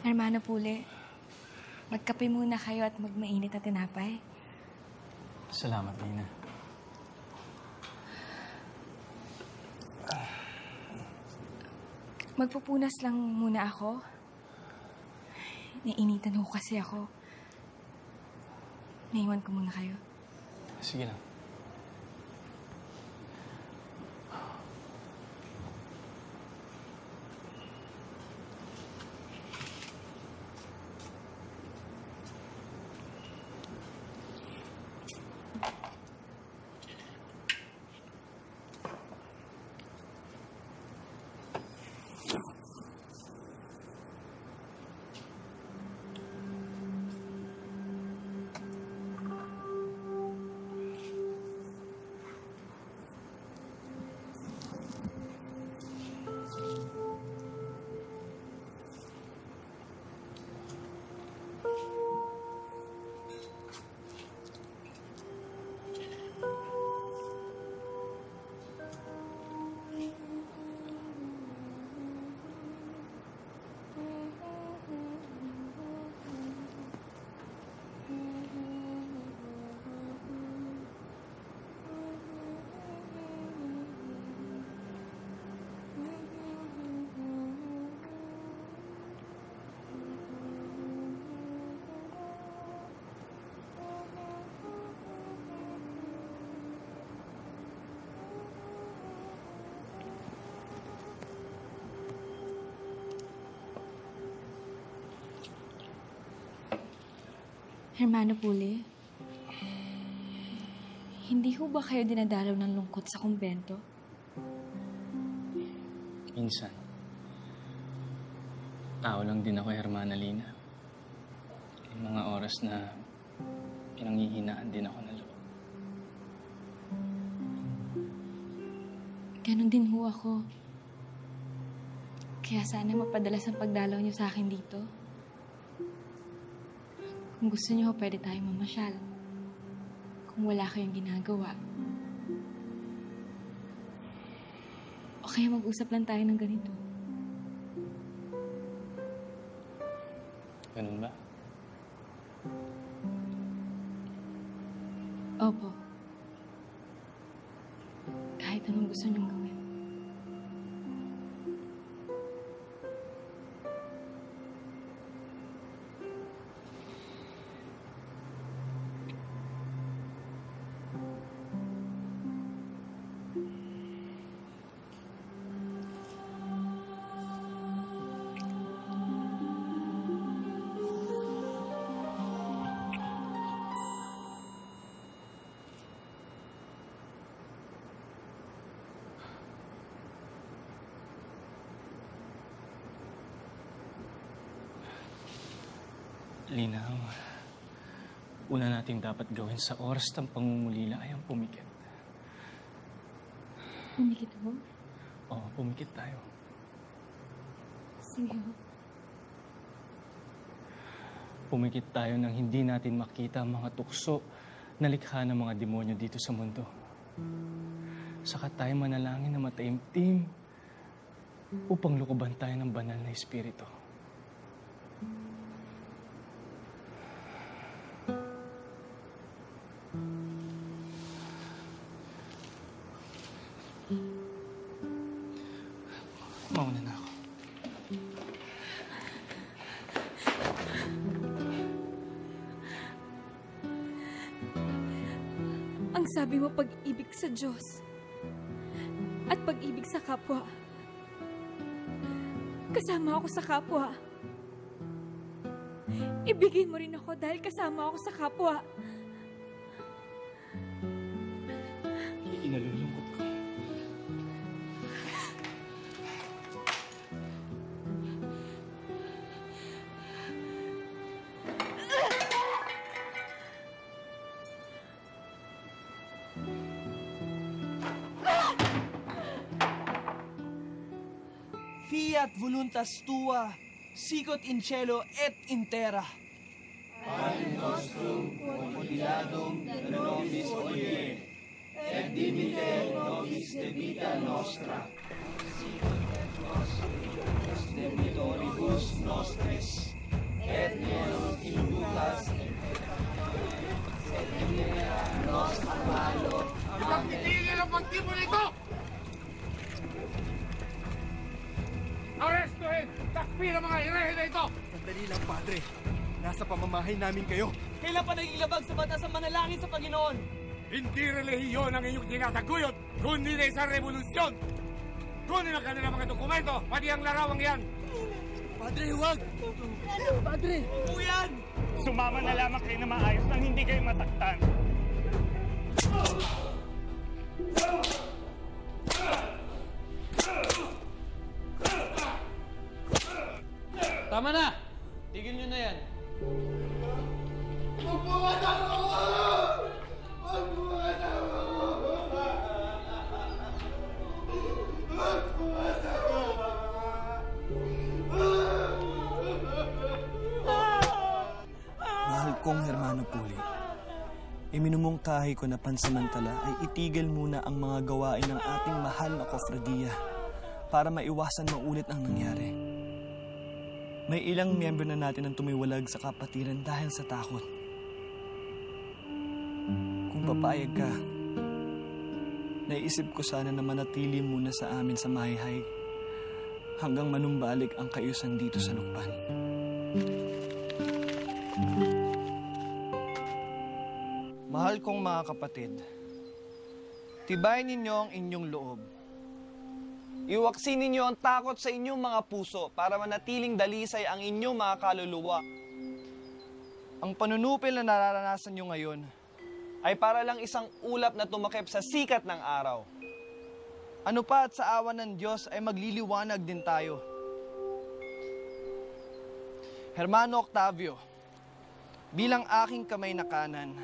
Hermano Pule, magkape muna kayo at magmainit na tinapay. Salamat, Lina. Magpupunas lang muna ako. Nainitan ho kasi ako. Naiwan ko muna kayo. Sige lang. Hermano Pule, hindi ho ba kayo dinadalaw ng lungkot sa kumbento? Minsan. Tao lang din ako, Hermana Lina. May mga oras na pinanghihinaan din ako ng loob. Ganon din ho ako. Kaya sana mapadalas ang pagdalaw niyo sa akin dito. Kung gusto niyo, pwede tayong mamasyal. Kung wala kayong ginagawa. kaya mag-usap lang tayo ng ganito? Ganun ba? Opo. Kahit anong gusto niyong gawin. Lina, ang una nating dapat gawin sa oras ng pangungulila ay ang pumikit. Pumikit mo? Oo, pumikit tayo. Sige. Pumikit tayo nang hindi natin makita ang mga tukso na likha ng mga demonyo dito sa mundo. Saka tayo manalangin na mataimtim upang lukuban tayo ng banal na espiritu. Mauna na ako. Ang sabi mo, pag-ibig sa Diyos at pag-ibig sa kapwa. Kasama ako sa kapwa. Ibigay mo rin ako dahil kasama ako sa kapwa. Inalulungkot ko. Fiat voluntas tua, sicut in cielo et in terra. Panem nostrum quotidianum da nobis hodie, et dimitte nobis debita nostra, sicut et nos dimittens debitoribus nostris, et ne nos inducas in tentationem, sed libera nos a malo. Ikaw titigil ang pagtibo nito! Arestuhin! Takpi ng mga herehe na ito! Sandali lang, Padre. Nasa pamamahay namin kayo. Kailan pa naging labag sa batas ang manalangin sa Panginoon? Hindi relihiyon ang inyong tinataguyod, kundi na isang revolusyon! Kunin ang kanilang mga dokumento, pati ang larawang yan! Padre, huwag! Padre, huwag yan! Sumama na lamang kayo na maayos nang hindi kayo mataktan. Tama na! Tigil nyo na yan. Mahal kong Hermano Puli, iminumungkahi ko na pansamantala ay itigil muna ang mga gawain ng ating mahal na kofradiya para maiwasan maulit ang nangyari. May ilang miyembro na natin ang tumiwalag sa kapatiran dahil sa takot. Kung papayag ka, naisip ko sana na manatili muna sa amin sa Mahihay hanggang manumbalik ang kaayusan dito sa Lukban. Mahal kong mga kapatid, tibayin ninyo ang inyong loob. Iwaksin ninyo ang takot sa inyong mga puso para manatiling dalisay ang inyong mga kaluluwa. Ang panunupil na nararanasan nyo ngayon ay para lang isang ulap na tumakip sa sikat ng araw. Ano pa at sa awa ng Diyos ay magliliwanag din tayo. Hermano Octavio, bilang aking kamay na kanan,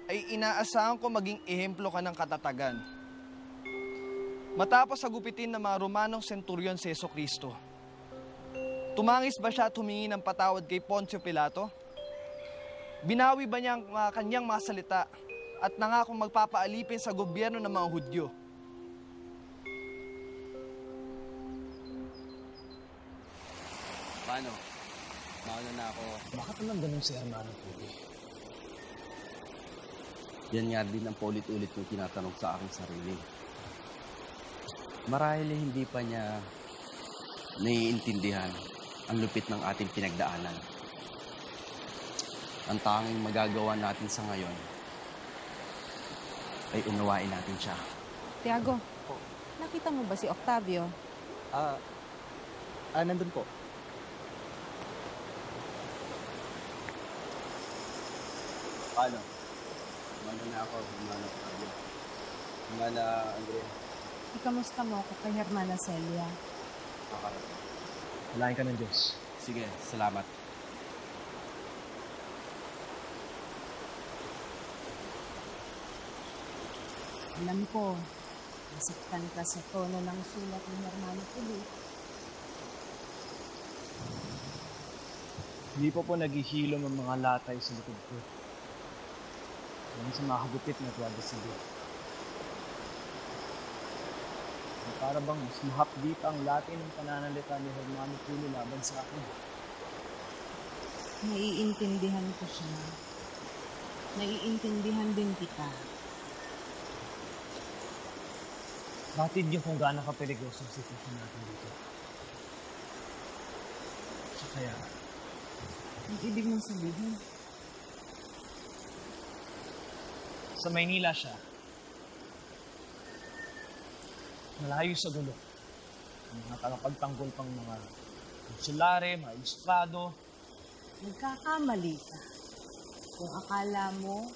ay inaasahan ko maging ehemplo ka ng katatagan. Matapos sagupitin ng mga Romanong senturyon si Jesucristo, tumangis ba siya at humingi ng patawad kay Poncio Pilato? Binawi ba niya ang kanyang mga salita at nangakong magpapaalipin sa gobyerno ng mga Hudyo? Hermano, mauna na ako. Bakit naman ganun si Hermano Puli? Yan nga din ang paulit-ulit kong tinatanong sa aking sarili. Marahil hindi pa niya naiintindihan ang lupit ng ating pinagdaanan. Ang tanging magagawa natin sa ngayon ay unawain natin siya. Tiago, nakita mo ba si Octavio? Nandun po. Paano? Kumano na ako, kumano Octavio. Kumana, Andrea. Ikamusta mo ako kay Hermana Celia? Makarating. Walain ka ng Diyos. Sige, salamat. Alam ko, nasaktan ka sa tono ng sulat ni Hermano Puli. Hindi po naghihilom ang mga latay sa likod ko. Yan sa mga hagupit na tuwagasigo. Para bang mas mahapdi pa ang latin ng pananalita ni Hermano Puli laban sa akin. Naiintindihan ko siya. Naiintindihan din kita. Batid niyo kung gaano kapeligroso ang sitwasyon natin dito. So kaya, ang ibig mong sabihin? sa Maynila siya. Malayo sa gulo. Ang mga tagapagtanggol pang mga konsulare, mga ilustrado. Nagkakamali ka. Kung akala mo,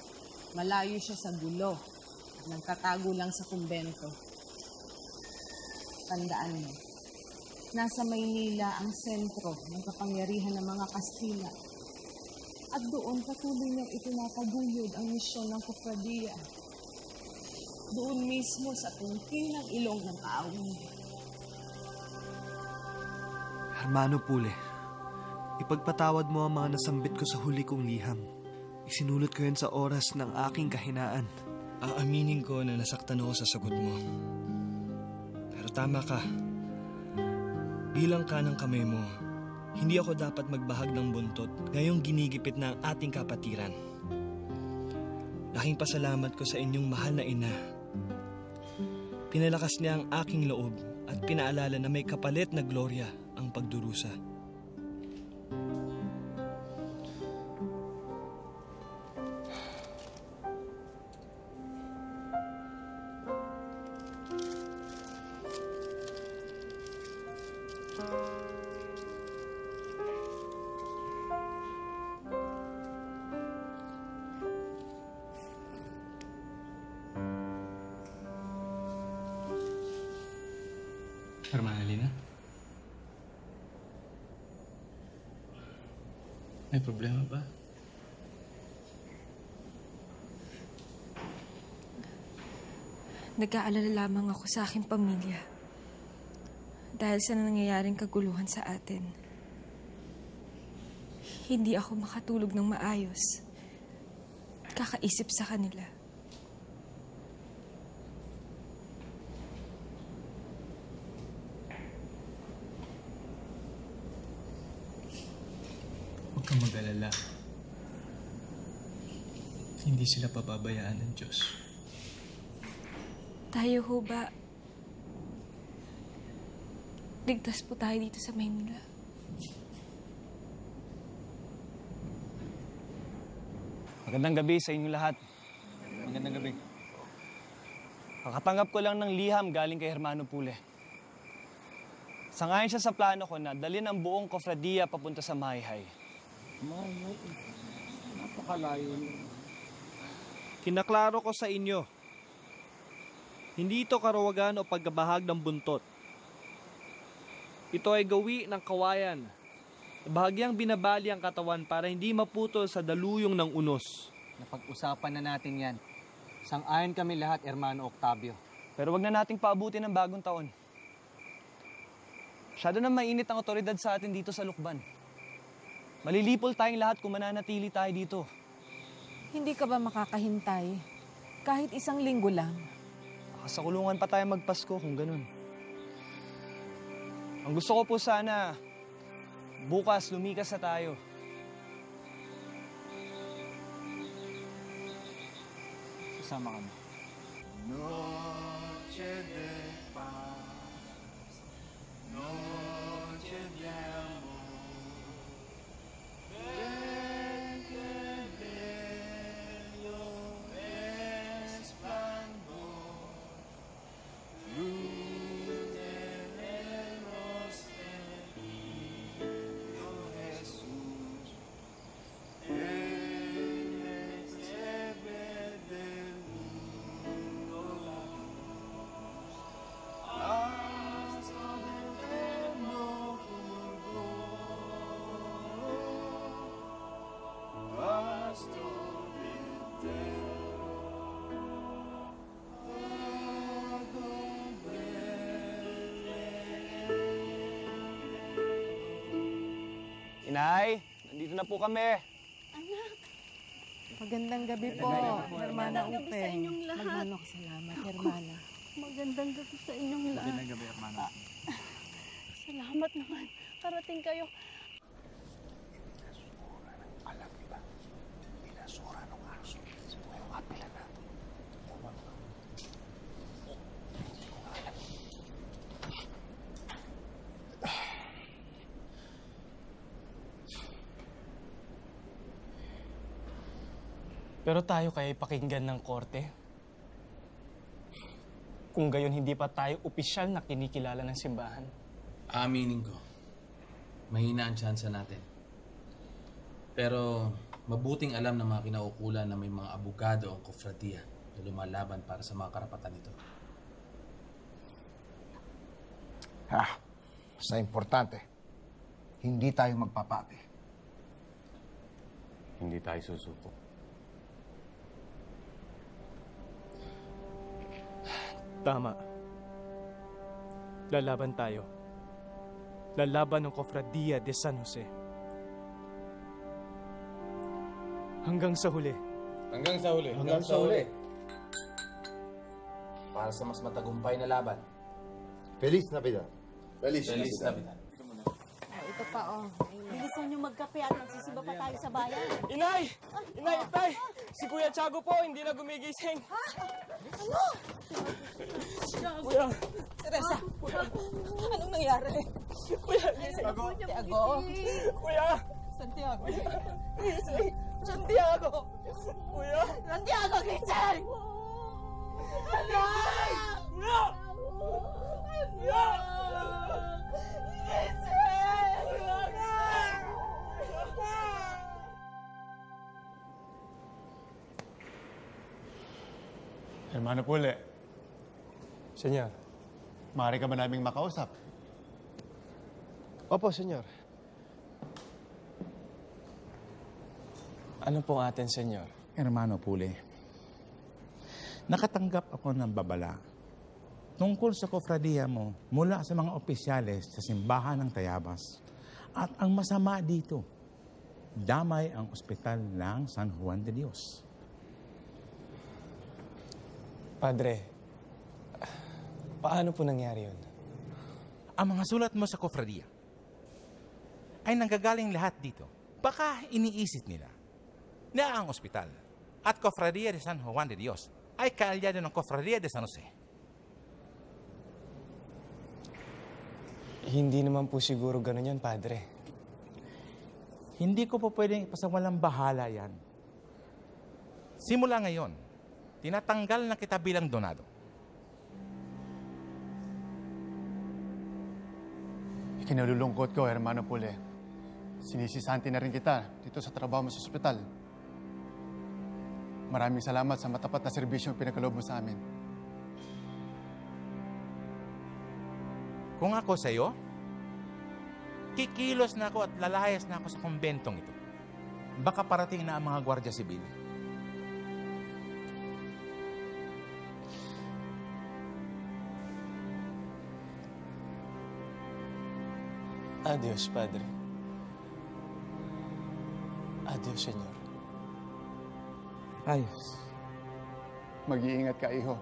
malayo siya sa gulo at nagtatago lang sa kumbento. Tandaan mo, nasa Maynila ang sentro ng kapangyarihan ng mga Kastila. At doon patuloy niyang itinataguyod ang misyon ng Kofradia. Doon mismo sa tungking ng ilong ng kaawin. Hermano Pule, ipagpatawad mo ang mga nasambit ko sa huli kong liham. Isinulot ko yan sa oras ng aking kahinaan. Aaminin ko na nasaktan ako sa sagot mo. Pero tama ka. Bilang kanang kamay mo, hindi ako dapat magbahag ng buntot ngayong ginigipit na ang ating kapatiran. Laking pasalamat ko sa inyong mahal na ina. Pinalakas niya ang aking loob at pinaalala na may kapalit na gloria ang pagdurusa. Hermana Lina? May problema ba? Nag-aalala lamang ako sa aking pamilya. Dahil sa nangyayaring kaguluhan sa atin. Hindi ako makatulog ng maayos. Kakaisip sa kanila. Huwag kang mag-alala. Hindi sila pababayaan ng Diyos. Tayo ho ba? Ligtas po tayo dito sa Maynila. Magandang gabi sa inyo lahat. Magandang gabi. Kakatanggap ko lang ng liham galing kay Hermano Pule. Sangayon siya sa plano ko na dalhin ang buong Kofradia papunta sa Mayhay. Napakalayo. Kinaklaro ko sa inyo, hindi ito karawagan o pagbabahag ng buntot. Ito ay gawi ng kawayan. Bahagyang binabali ang katawan para hindi maputol sa daluyong ng unos. Napag-usapan na natin yan. Sang-ayon kami lahat, Hermano Octavio. Pero wag na nating paabutin ng bagong taon. Masyado na mainit ang otoridad sa atin dito sa Lukban. Malilipol tayong lahat kung mananatili tayo dito. Hindi ka ba makakahintay? Kahit isang linggo lang. Sa kulungan pa tayo magpasko kung ganun. Ang gusto ko po sana, Bukas, lumikas na tayo. Sasama kami. Noche de paz, noche de amor, ven que bello resplandor, luz de velos Niño Jesús, Inay, nandito na po kami. Magandang gabi po, Hermana Upeng. Magmano ka salamat, Hermana. Magandang gabi sa inyong lahat. Magandang gabi, Hermana. Salamat naman. Karating kayo. Alam niyo ba, binasura ng aso. Yung apila na. Pero tayo kaya ipakinggan ng korte? Kung gayon hindi pa tayo opisyal na kinikilala ng simbahan. Aminin ko, mahina ang tsansa natin. Pero mabuting alam ng mga kinaukulan na may mga abogado ang kofradiya na lumalaban para sa mga karapatan nito. Basta importante, hindi tayo magpapati. Hindi tayo susuko. Tama. Lalaban tayo. Lalaban ng Cofradia de San Jose. Hanggang sa huli. Hanggang sa huli. Hanggang sa huli. Para sa mas matagumpay na laban. Feliz Navidad. Feliz Navidad. Ito pa, oh. Bilisan niyo magkape at magsisimba pa tayo sa bayan. Inay! Inay, Itay! Si Kuya Tiago po, hindi na gumigising. Ano? Kuya! Teresa! Anong nangyari? Kuya, gising! Tiago! Kuya! Santiago! Gising! Santiago! Kuya! Santiago, gising! Anak! Kuya! Kuya! Hermano Pule, Senyor. maaari ka ba naming makausap? Opo, senyor. Ano pong atin, senyor? Hermano Pule, nakatanggap ako ng babala tungkol sa kofradiya mo mula sa mga opisyales sa simbahan ng Tayabas. At ang masama dito, damay ang ospital ng San Juan de Dios. Padre, paano po nangyari yun? Ang mga sulat mo sa kofradiya ay nanggagaling lahat dito. Baka iniisip nila na ang ospital at kofradiya de San Juan de Dios ay kaalyado ng kofradiya de San Jose. Hindi naman po siguro ganun yan, Padre. Hindi ko po pwedeng ipasawalang bahala yan. Simula ngayon, tinatanggal na kita bilang donado. Ikinalulungkot ko, Hermano Pule. Sinisisanti na rin kita dito sa trabaho mo sa ospital. Maraming salamat sa matapat na serbisyo pinagkaloob mo sa amin. Kung ako sa'yo, kikilos na ako at lalayas na ako sa kumbentong ito. Baka parating na ang mga gwardya sibil. Adios, Padre. Adios, Senyor. Ayos. Mag-iingat ka, iho.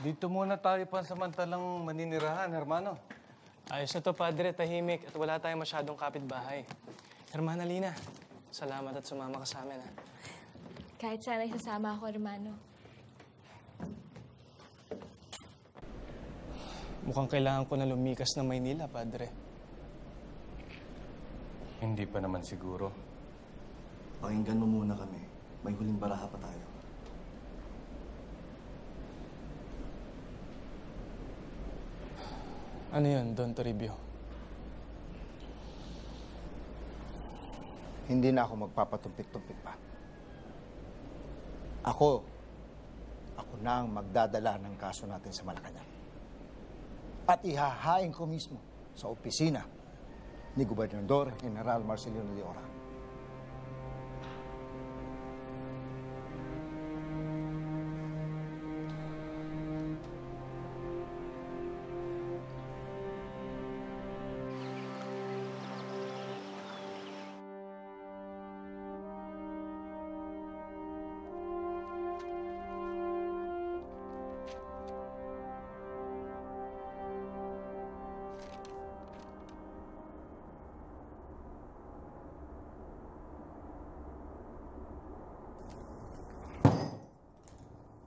Dito muna tayo pansamantalang maninirahan, hermano. Ayos na to, Padre. Tahimik at wala tayong masyadong kapitbahay. Hermana Lina, salamat at sumama ka sa amin, ha? Kahit sana isasama ako, hermano. Mukhang kailangan ko na lumikas ng Maynila, Padre. Hindi pa naman siguro. Pakinggan mo muna kami. May huling baraha pa tayo. Ano yun, Don Toribio? Hindi na ako magpapatumpik-tumpik pa. Ako na ang magdadala ng kaso natin sa Malacanang. At ihahain ko mismo sa opisina ni Gobernador General Marcelino de Ora.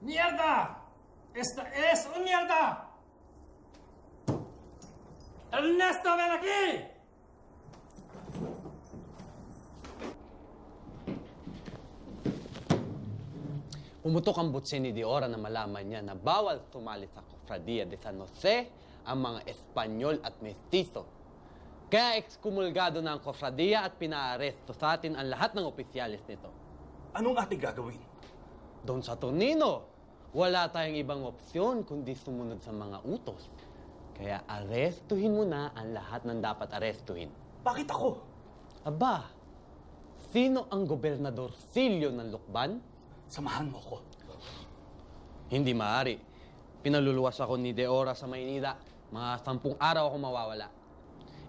¡Mierda! ¡Esta es una mierda! ¡Ernesto, ven aquí! Pumutok ang butse ni Deora na malaman niya na bawal sumali sa Cofradia de San Jose ang mga Espanyol at Mestizo. Kaya ekskumulgado na ang Cofradia at pinaaresto sa atin ang lahat ng opisyalis nito. Anong ating gagawin? Don Saturnino, wala tayong ibang opsyon kundi sumunod sa mga utos. Kaya arestuhin mo na ang lahat ng dapat arestuhin. Bakit ako? Aba, sino ang Gobernador Silio ng Lukban? Samahan mo ko. Hindi maaari. Pinaluluwas ako ni Deora sa Maynila. Mga 10 araw ako mawawala.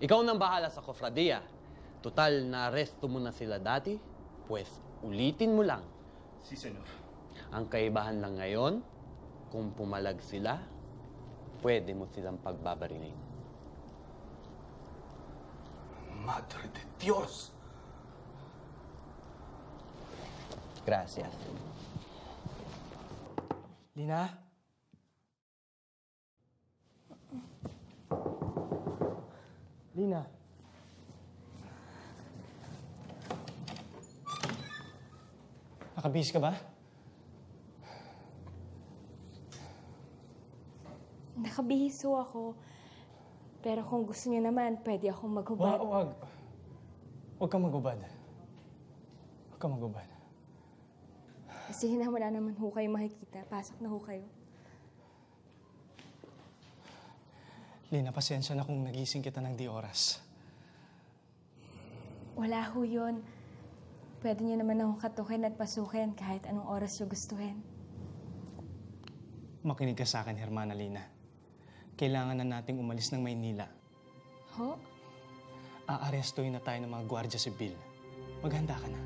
Ikaw nang bahala sa Cofradia. Total, na-aresto mo na sila dati, pues ulitin mo lang. Si Senor. Ang kaibahan lang ngayon, kung pumalag sila, pwede mo silang pagbabarinin. Madre de Dios! Gracias. Lina? Lina? Nakabihis ka ba? Nakabihiso ako. Pero kung gusto niyo naman, pwede akong maghubad. Huwag kang maghubad. Huwag kang maghubad. Kasi wala naman ho kayo makikita. Pasok na ho kayo. Lina, pasensya na kung nagising kita ng di oras. Wala ho yun. Pwede niyo naman akong katukin at pasukin kahit anong oras niyo gustuhin. Makinig ka sa akin, Hermana Lina. Kailangan na nating umalis ng Maynila. Ho? Aarestuhin na tayo ng mga Guardia Sibil. Maghanda ka na.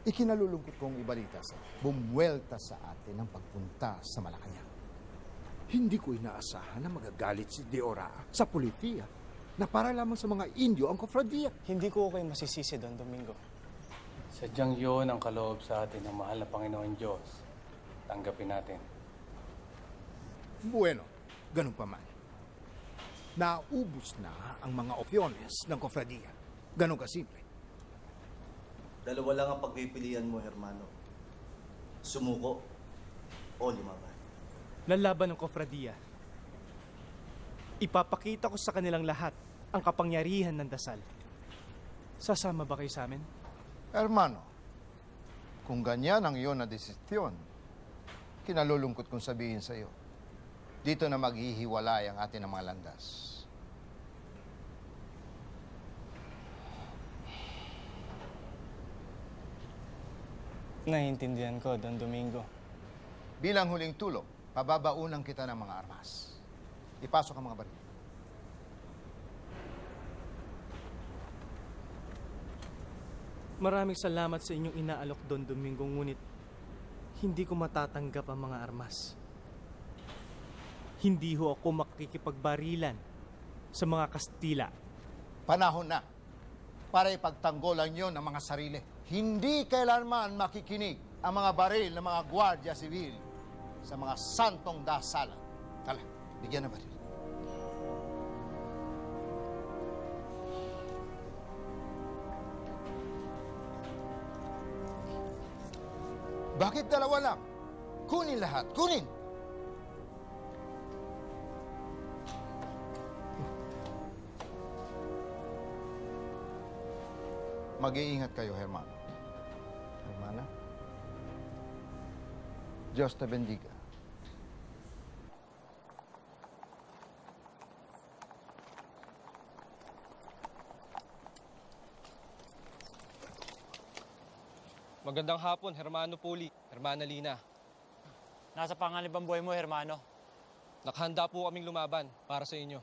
Ikinalulungkot kong ibalita sa bumuwelta sa atin ang pagpunta sa Malacanang. Hindi ko inaasahan na magagalit si Deora sa pulitia na para lamang sa mga Indio ang Cofradia. Hindi ko kayo masisisi, Don Domingo. Sadyang yun ang kaloob sa atin ng mahal na Panginoon Diyos. Tanggapin natin. Bueno, ganun pa man. Naubos na ang mga opsyones ng Cofradia. Ganun kasimple. Dalawa lang ang pagpipilian mo, hermano. Sumuko o lumaban. Lalaban ng Cofradia. Ipapakita ko sa kanilang lahat ang kapangyarihan ng dasal. Sasama ba kayo sa amin? Hermano, kung ganyan ang iyon na desisyon, kinalulungkot kong sabihin sa iyo, dito na maghihiwalay ang atin ng mga landas. Naiintindihan ko, Don Domingo. Bilang huling tulong, pababaunan kita ng mga armas. Ipasok ang mga baril. Maraming salamat sa inyong inaalok, Don Domingo, ngunit hindi ko matatanggap ang mga armas. Hindi ho ako makikipagbarilan sa mga Kastila. Panahon na para ipagtanggolan nyo ng mga sarili. Hindi kailanman makikinig ang mga baril ng mga Guardia Civil sa mga santong dasalan. Tala, bigyan ng baril. Bakit dalawa lang? Kunin lahat, kunin! Mag-iingat kayo, Hermano. Hermana? Diyos te bendiga. Magandang hapon, Hermano Puli, Hermana Lina. Nasa panganib ang buhay mo, Hermano? Nakhanda po kaming lumaban para sa inyo.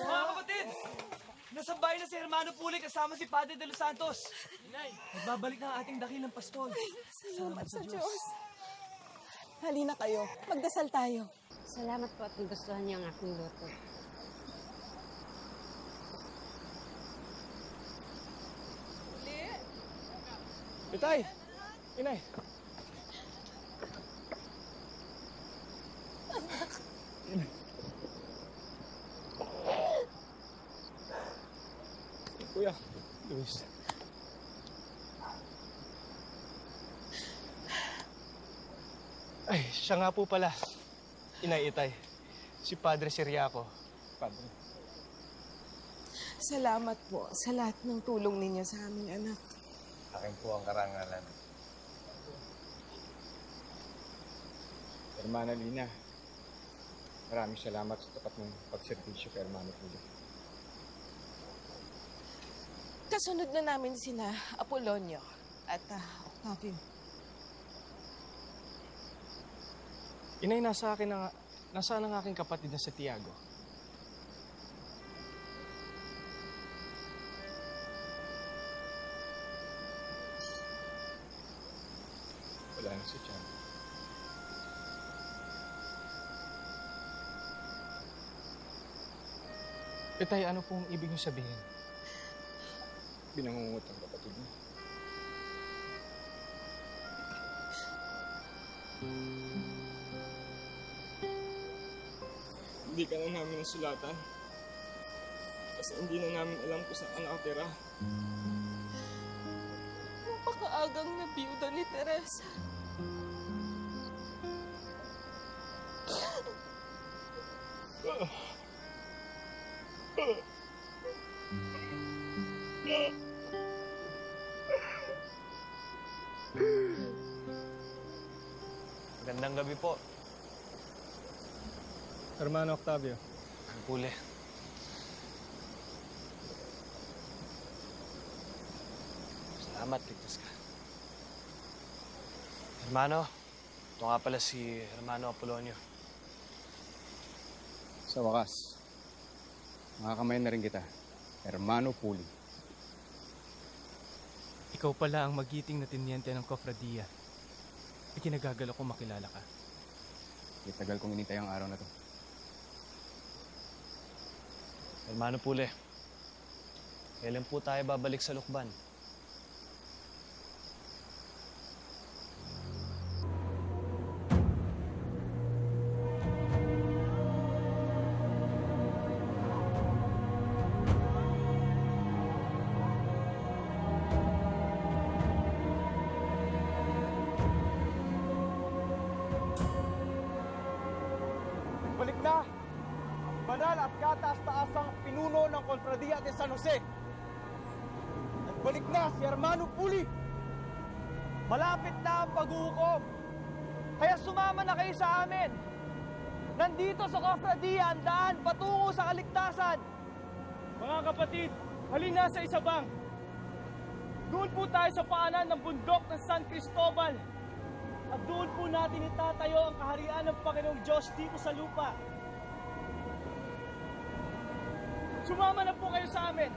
Mga kapatid! Nasa bahay na si Hermano Puli kasama si Padre de los Santos. Nagbabalik na ang ating dakilang pastol. Salamat sa Diyos. Halina kayo, magdasal tayo. Salamat po at nagustuhan niyo ang aking luto. Itay! Inay! Inay. Kuya, Luis. Ay, siya nga po pala. Inay, Itay. Si Padre Siriaco. Padre. Salamat po sa lahat ng tulong ninyo sa aming anak. Akin po ang karangalan. Hermana Lina, maraming salamat sa tapat mong pagserbisyo kay Hermano Puli. Kasunod na namin sina Apolonio at Octavio. Inay, nasaan ang aking kapatid na si Tiago? Wala na si Chan. Itay, ano pong ibig niyo sabihin? Binangungot ang kapatid mo. Hindi ka na namin nasulatan. Kasi hindi na namin alam kung saan nakatira. Napakaagang na biyuda ni Teresa. Magandang gabi po. Hermano Octavio. Ang Puli. Salamat, ligtas ka. Hermano, ito nga pala si Hermano Apolonio. Sa wakas, makakamay na rin kita, Hermano Puli. Ikaw pala ang magiting na tinyente ng Cofradia. Ikinagagal ako makilala ka. Itagal kong inintay ang araw na to. Hermano Puli, kailan po tayo babalik sa Lukban? Balik na! Banal at kataas-taasang pinuno ng Confradia de San Jose. Nagbalik na si Hermano Puli. Malapit na ang paghuhukom. Kaya sumama na kayo sa amin. Nandito sa Cofradia ang daan patungo sa kaligtasan. Mga kapatid, halina sa isabang. Doon po tayo sa paanan ng bundok ng San Cristobal. At doon po natin itatayo ang kaharian ng Panginoong Diyos dito sa lupa. Sumama na po kayo sa amin.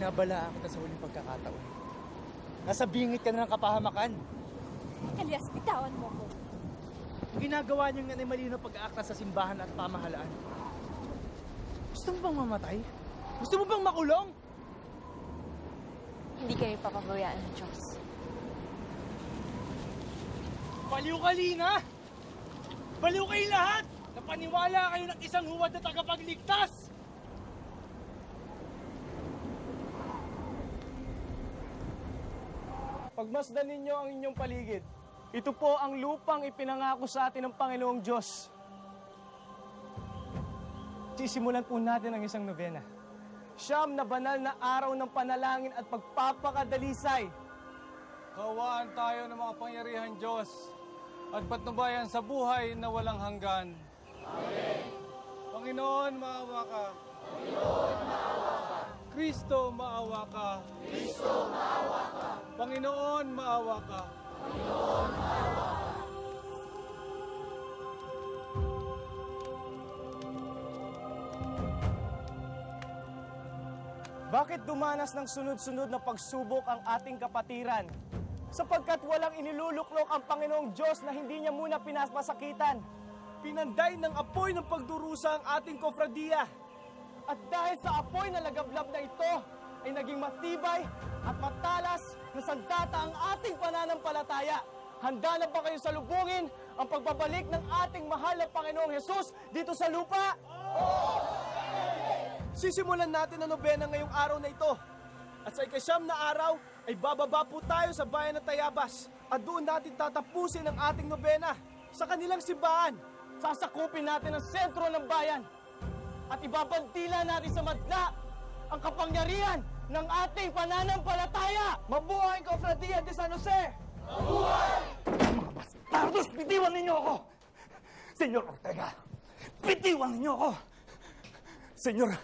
Binabalaan kita sa huling pagkakataon. Nasa bingit ka na ng kapahamakan. Elias, bitawan mo ko. Ginagawa niyong yan ay mali na pag-aakta sa simbahan at pamahalaan. Gusto mo bang mamatay? Gusto mo bang makulong? Hindi kayo papabayaan ng Diyos. Baliw ka, Lina! Baliw kayo lahat! Napaniwala kayo ng isang huwad na tagapagligtas! Pagmasdan ninyo ang inyong paligid. Ito po ang lupang ipinangako sa atin ng Panginoong Diyos. Sisimulan po natin ang isang nobena. Siyam na banal na araw ng panalangin at pagpapakadalisay. Kawaan tayo ng mga pangyarihan Diyos at patnubayan sa buhay na walang hanggan. Amen. Panginoon, maawa ka. Panginoon, maawa ka. Kristo, maawa ka. Kristo, maawa ka. Panginoon, maawa ka. Panginoon, maawa ka. Bakit dumanas ng sunod-sunod na pagsubok ang ating kapatiran? Sapagkat walang iniluluklok ang Panginoong Diyos na hindi niya muna pinasmasakitan. Pinanday ng apoy ng pagdurusa ang ating kofradiya. At dahil sa apoy na lagablab na ito, ay naging matibay at matalas na sandata ang ating pananampalataya. Handa na ba kayo salubungin ang pagbabalik ng ating mahal na Panginoong Hesus dito sa lupa? Sisimulan natin ang nobena ngayong araw na ito. At sa ikasyam na araw, ay bababa po tayo sa bayan ng Tayabas. At doon natin tatapusin ang ating nobena sa kanilang simbahan. Sasakupin natin ang sentro ng bayan. At ibabantila natin sa madla ang kapangyarihan ng ating pananampalataya. Mabuhay ang Cofradia de San Jose! Mabuhay! Mga bastardos, bitiwan ninyo ako! Senyor Ortega, bitiwan ninyo ako! Senyor,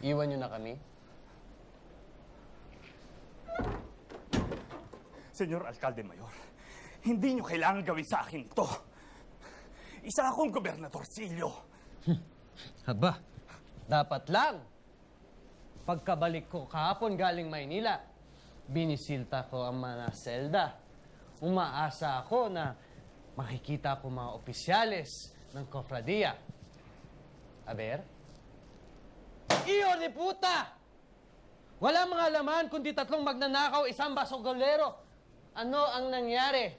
iwan niyo na kami? Senyor Alcalde Mayor, hindi niyo kailangan gawin sa akin ito. Isa akong gobernadorcillo. Haba, dapat lang. Pagkabalik ko kahapon galing Maynila, binisilta ko ang mga selda. Umaasa ako na makikita ko mga opisyales ng Cofradia. Aber? Iyo de puta! Wala mga laman kundi 3 magnanakaw, 1 basogolero. Ano ang nangyari?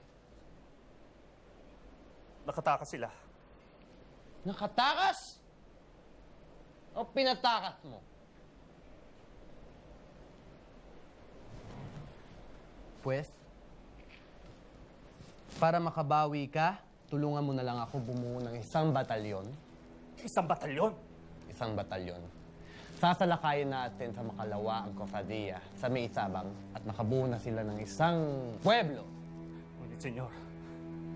Nakatakas sila. Nakatakas? O pinatakas mo? Pues, para makabawi ka, tulungan mo na lang ako bumuo ng 1 batalyon. 1 batalyon? 1 batalyon. Sasalakayin natin sa Makalawa ang Cofradia sa May Isabang at makabuo na sila ng 1 pueblo. Ngunit, senyor,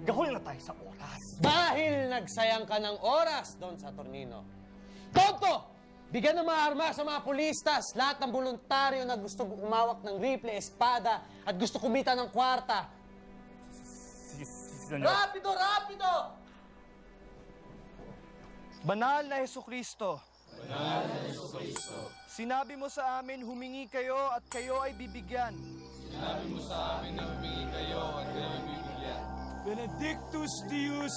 gahol na tayo sa oras. Dahil nagsayang ka ng oras doon sa Tornino. Tonto! Bigyan ng mga armas sa mga pulistas, lahat ng voluntaryo na gusto umawak ng rifle, espada, at gusto kumita ng kwarta. Senyor. Rapido! Rapido! Banal na Jesucristo, Banal na Jesucristo, sinabi mo sa amin, humingi kayo at kayo ay bibigyan. sinabi mo sa amin na humingi kayo at kayo ay bibigyan. Benedictus Deus,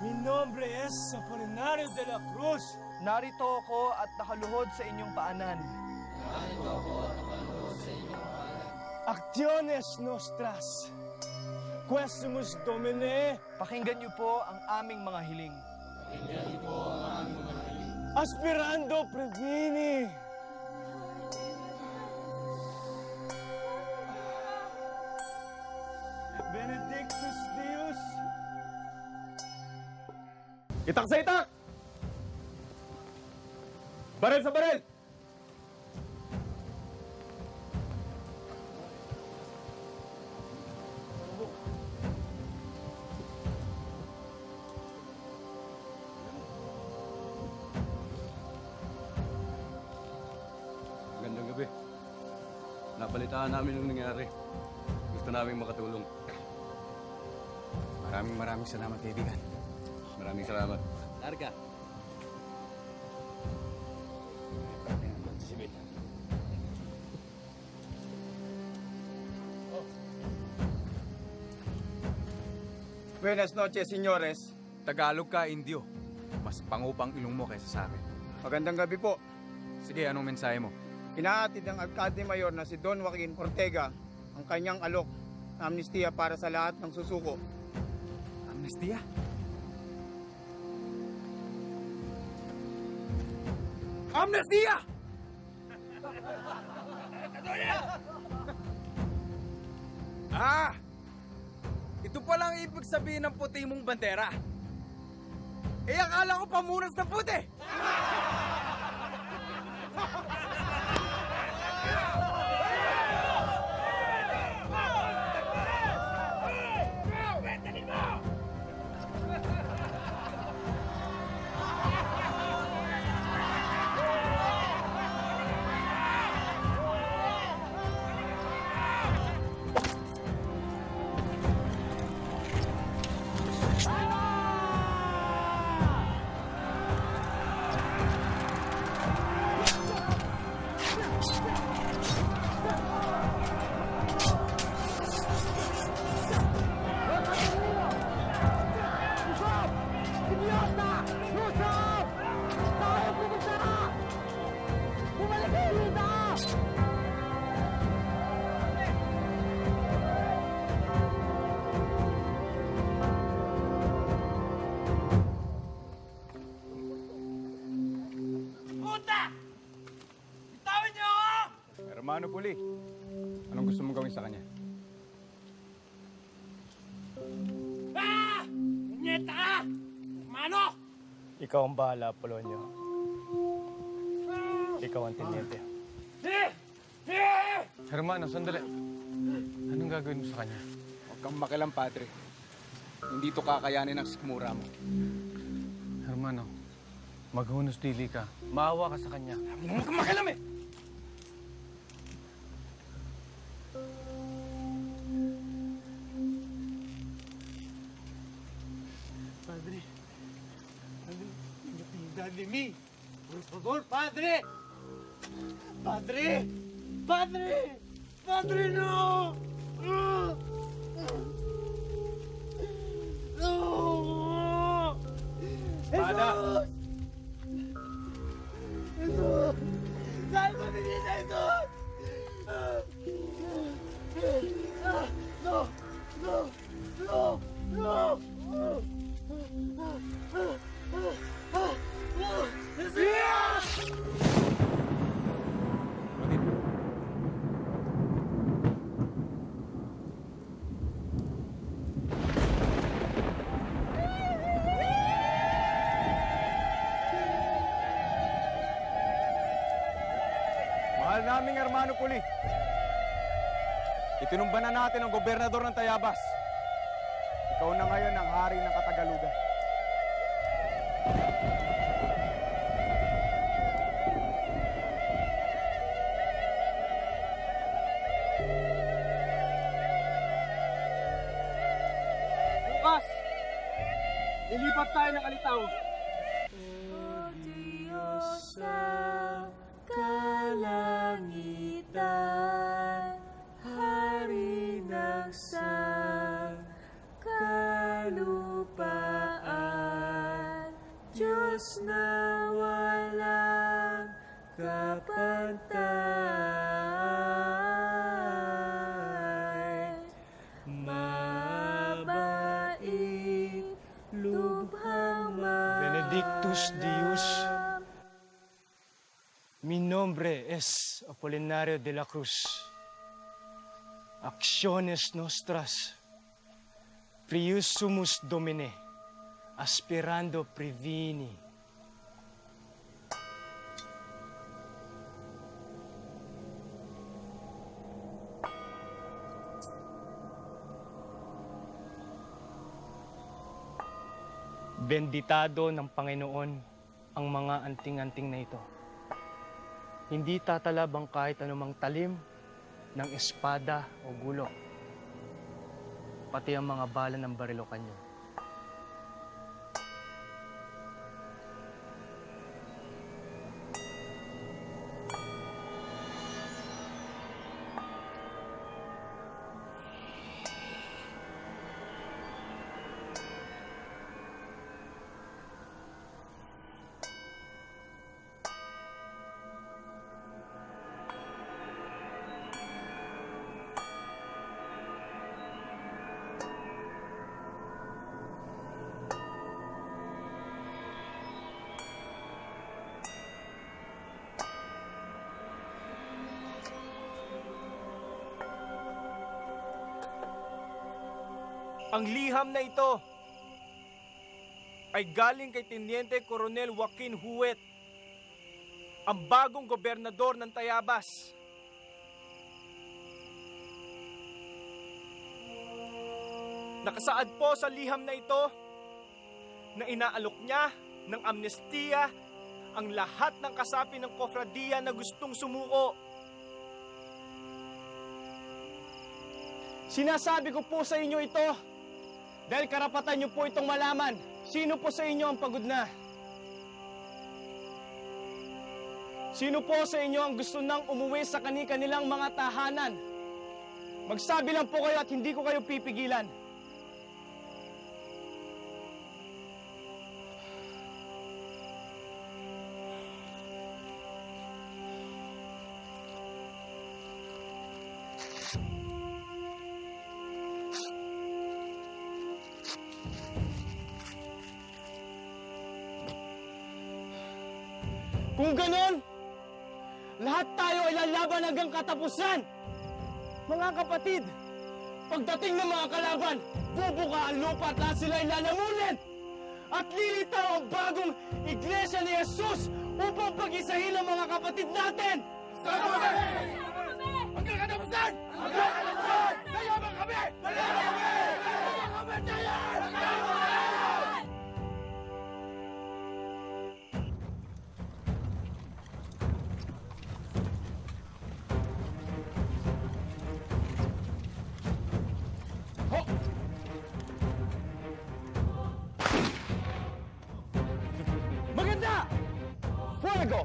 mi nombre es Apolinario de la Cruz. Narito ako at nakaluhod sa inyong paanan. Narito ako at nakaluhod sa inyong paanan. Actiones nostras, quesumus Domine. Pakinggan niyo po ang aming mga hiling. Pakinggan niyo po ang aming mga hiling. Aspirando Predini. Itak sa itak! Baril sa baril! Magandang gabi. Nabalitaan namin ang nangyari. Gusto namin makatulong. Maraming salamat, kaibigan. Maraming salamat. Larga. Buenas noches, señores. Tagalog ka, Indio. Mas pangupang ilong mo kaysa sa akin. Magandang gabi po. Sige, anong mensahe mo? Inaatid ng Alcalde Mayor na si Don Joaquin Ortega ang kanyang alok na amnestiya para sa lahat ng susuko. Amnestiya? Amnestiya! Ito palang ibig sabihin ng puti mong bandera. Akala ko pamunas ng puti! Hermano Puli, anong gusto mong gawin sa kanya? Nyeta ka! Mano! Ikaw ang bahala, Polonio. Ikaw ang tiniente. Hermano, sandali. Anong gagawin mo sa kanya? Huwag kang makialam, Padre. Hindi to kakayanin ng sikmura mo. Hermano, maghunos dili ka. Maawa ka sa kanya. Huwag kang makialam eh! Padre, piedad de mí. Por favor, Padre. Padre, Padre, Padre, no. No. Pada. Jesús. Sálvame, Jesús. No, no, no, no. Mahal naming Hermano Puli. Itinumba na natin ang gobernador ng Tayabas. Ikaw na ngayon ang hari ng Katagalugan. Bukas, lilipat tayo ng Alitaw. O Diyos sa kalangitan, Hari ng kalupaan, Diyos na walang kapantay, mabait, lubhang Benedictus Deus. Mi nombre es Apolinario de la Cruz. Acciones nostras, prius sumus Domine, Aspirando Privini. Benditado ng Panginoon ang mga anting-anting na ito. Hindi tatalab ang kahit anumang talim ng espada o gulo, pati ang mga bala ng barilokan niyo. Ang liham na ito ay galing kay Teniente Coronel Joaquin Huet, ang bagong gobernador ng Tayabas. Nakasaad po sa liham na ito na inaalok niya ng amnestiya ang lahat ng kasapi ng kofradiya na gustong sumuko. Sinasabi ko po sa inyo ito dahil karapatan niyo po itong malaman. Sino po sa inyo ang pagod na? Sino po sa inyo ang gusto nang umuwi sa kani-kanilang mga tahanan? Magsabi lang po kayo at hindi ko kayo pipigilan. Kung ganon, lahat tayo ay lalaban hanggang katapusan. Mga kapatid, pagdating ng mga kalaban, bubuka ang lupa at lahat sila ay lalamunin. At lilitaw ang bagong iglesia ni Jesus upang pag-isahin ang mga kapatid natin. Sama kami! Hanggang katapusan! Hanggang katapusan! Layaban kami! Layaban kami! Layaban kami! Layaban kami! Maganda! Fuego!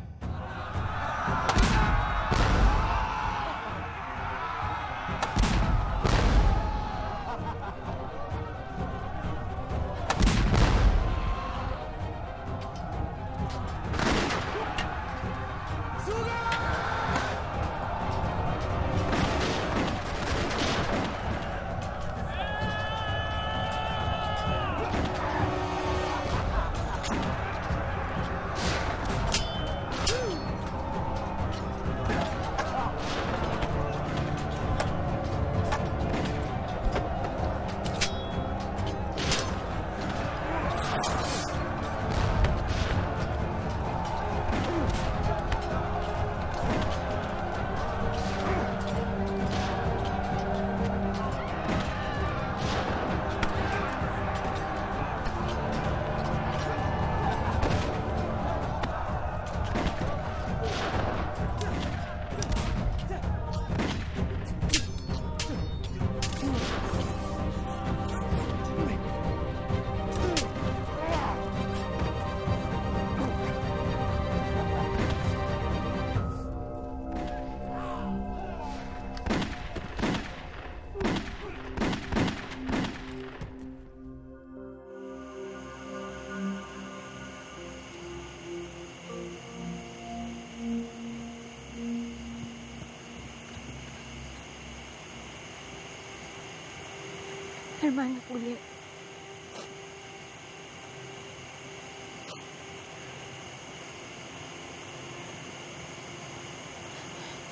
Hermano Puli.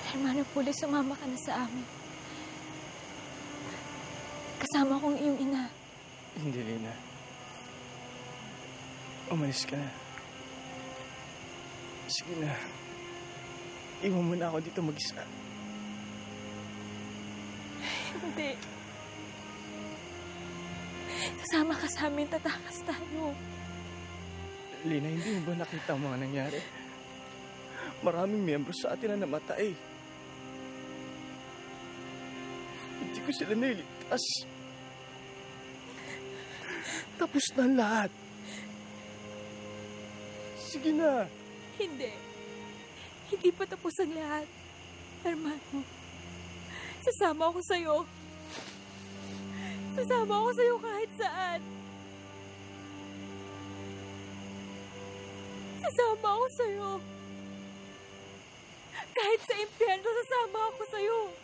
Hermano Puli, sumama ka na sa amin. Kasama kong iyong ina. Hindi, Lina. Umalis ka na. Sige na. Iwan mo na ako dito mag-isa. Hindi. Sasama ka sa amin, tatakas tayo. Lina, hindi mo ba nakita ang mga nangyari? Maraming miyembro sa atin na namatay. Hindi ko sila nailigtas. Tapos na ang lahat. Sige na. Hindi. Hindi pa tapos ang lahat. Hermano, sasama ako sa'yo. Sasama ako sa'yo kahit saan. Sasama ako sa'yo. Kahit sa impyerno, sasama ako sa'yo.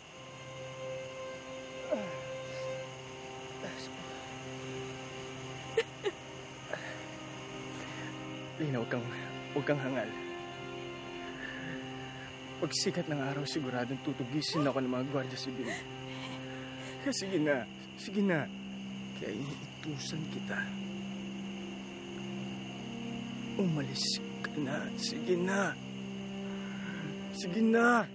Lina, huwag kang hangal. Pag sikat ng araw, siguradong tutugisin ako ng mga Gwardiya Sibil. Sige na, sige na. Kaya iniitusan kita. Umalis ka na. Sige na. Sige na.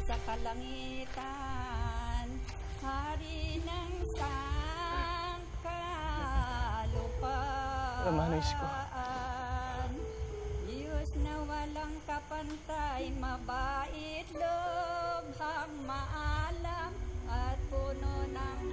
Sa kalangitan, hari ng sangkalupaan. Ramanis ko. Diyos na walang kapantay, mabait, lubhang, maalam, at puno ng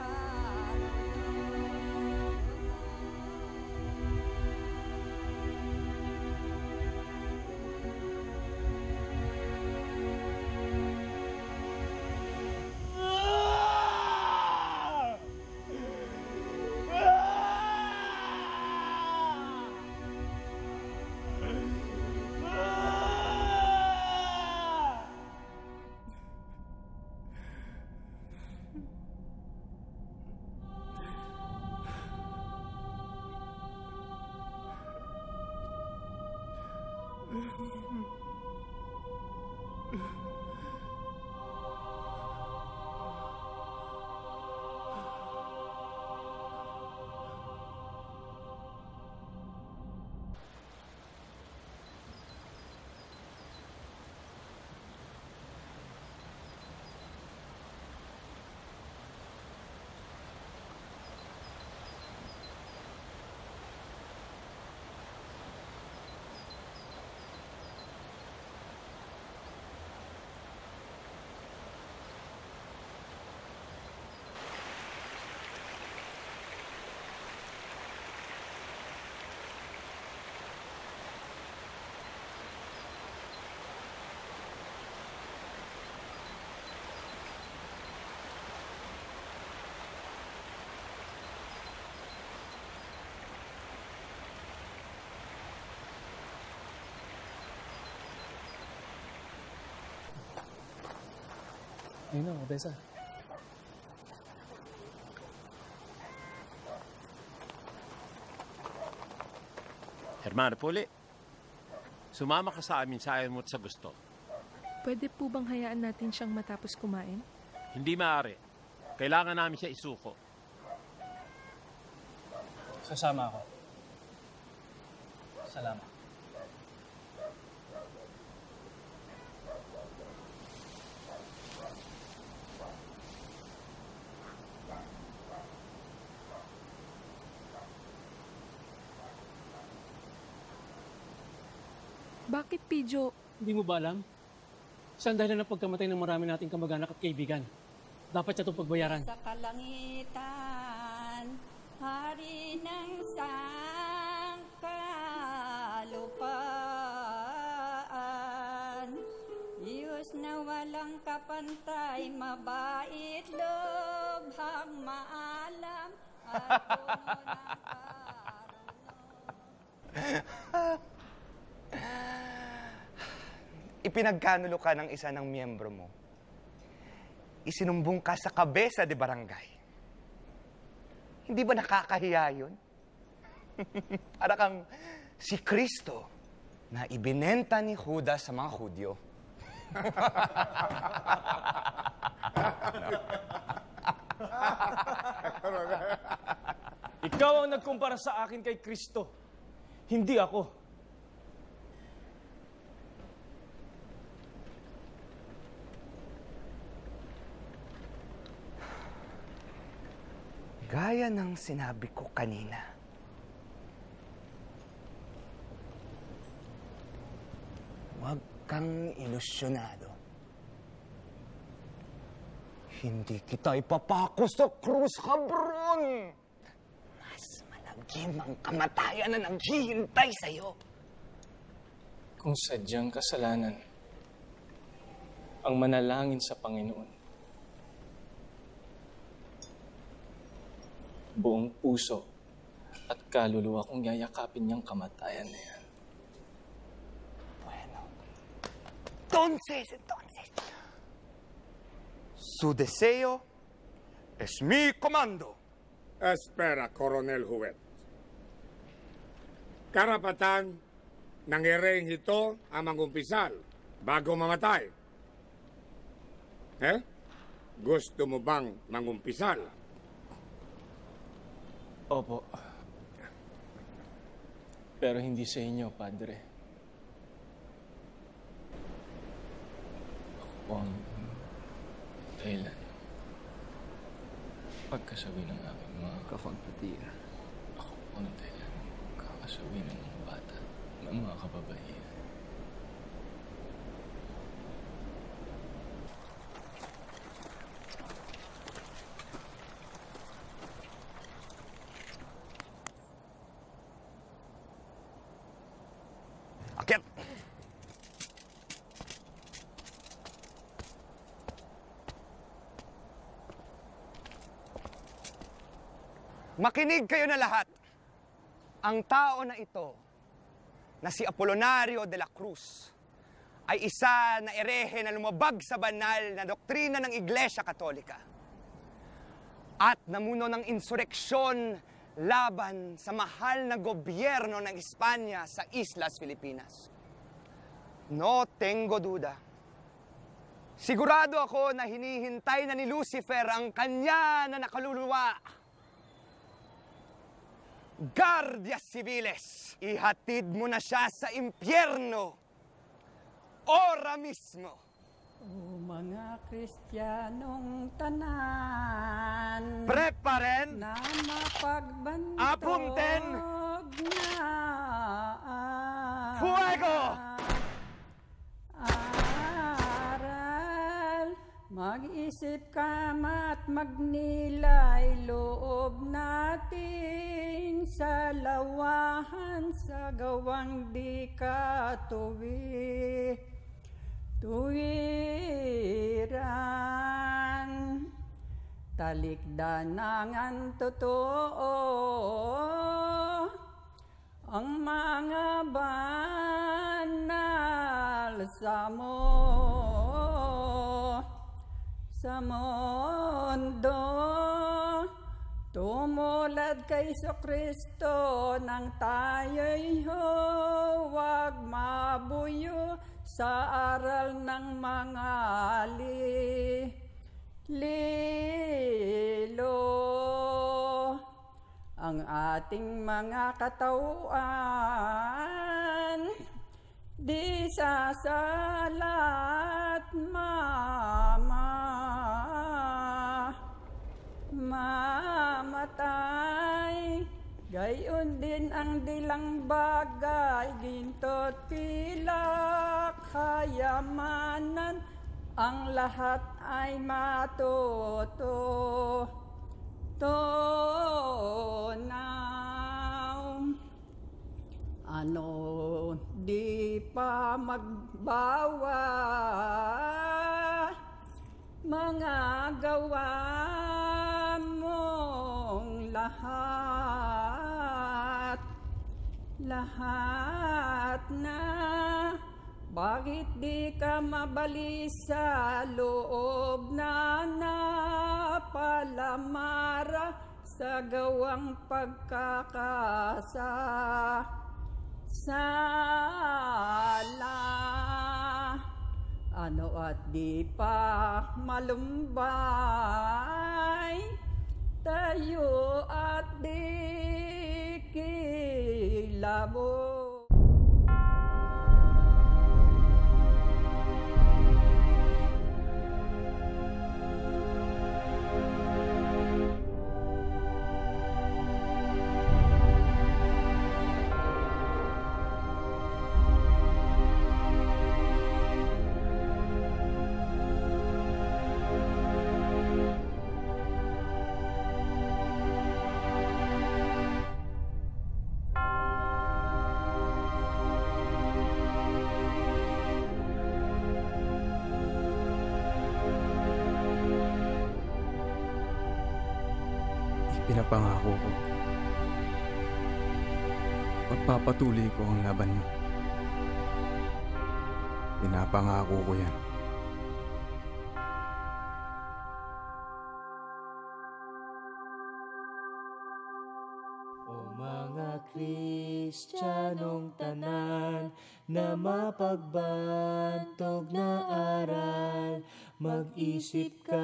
Ayun na, Odessa. Hermano Puli, sumama ka sa amin sa ayon mo at sa gusto. Pwede po bang hayaan natin siyang matapos kumain? Hindi maaari. Kailangan namin siya isuko. Sasama ako. Salamat. Bakit, Pijo? Hindi mo ba alam? Saan dahilan ng pagkamatay ng marami nating kamag-anak at kaibigan? Dapat siya itong pagbayaran. Sa kalangitan, hari ng sangkalupaan. Diyos na walang kapantay, mabait, lubhang, maalam, at puno ng karunong. ipinagkanulo ka ng isa ng miyembro mo, isinumbong ka sa kabesa de barangay. Hindi ba nakakahiya yun? Para kang si Kristo na ibinenta ni Judas sa mga Hudyo. Ikaw ang nagkumpara sa akin kay Kristo, hindi ako. Gaya ng sinabi ko kanina, huwag kang ilusyonado. Hindi kita ipapako sa krus, Habron! Mas malagim ang kamatayan na naghihintay sa'yo. Kung sadyang kasalanan ang manalangin sa Panginoon, buong puso at kaluluwa kong yayakapin niyang kamatayan na yan. Entonces, su deseo es mi comando. Espera, Coronel Huwet. Karapatan ng ereng ito ang mangumpisal bago mamatay. Gusto mo bang mangumpisal? Opo. Pero hindi sa inyo, Padre. Ako ang dahilan. Pagkasawi ng aking mga kapagpatiya. Ako po ang dahilan. Kakasawi ng mga bata, ng mga kababaihan. Akyat! Makinig kayo na lahat. Ang tao na ito, na si Apollonario de la Cruz, ay isa na erehe na lumabag sa banal na doktrina ng Iglesia Katolika at namuno ng insureksyon laban sa mahal na gobyerno ng Espanya sa Islas Filipinas. No tengo duda. Sigurado ako na hinihintay na ni Lucifer ang kanya na nakaluluwa. Guardias Civiles, ihatid mo na siya sa impyerno. Ora mismo. O mga Kristiyanong tanan, Preparen, na mapagbantog apunten, na fuego! Aral, mag-isip ka at magnilay loob natin sa lawahan sa gawang di katuwi. Tuwiran, talikdanangan totoo, ang mga banal sa mundo. Tumulad kay Kristo nang tayo'y huwag mabuyo sa aral ng mga lilo. Ang ating mga katauan di sasalat mamatay. Gayon din ang dilang bagay, ginto't pilak, kayamanan, ang lahat ay matutunaw. Ano di pa magbawa, mga gawa mong lahat na Bakit di ka mabali sa loob na napalamara sa gawang pagkakasala? Ano at di pa malumbay, tayo at di kilabo. Pinapangako ko. Pagpapatuloy ko ang laban mo. Pinapangako ko yan. O mga Kristiyanong tanan na mapagbantog na aral, mag-isip ka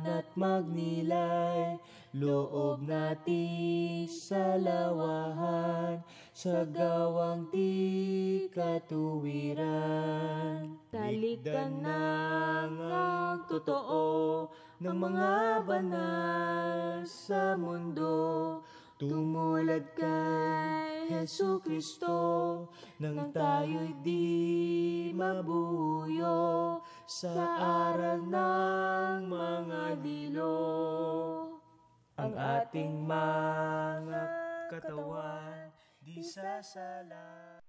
at magnilay, loob natin sa lawahan, sa gawang di katuwiran. Talikan ng ang totoo ng mga banal sa mundo, tumulad kay Hesu Kristo, nang tayo'y di mabuyo sa aral ng mga dilo. Ang ating mga katawan di sasala.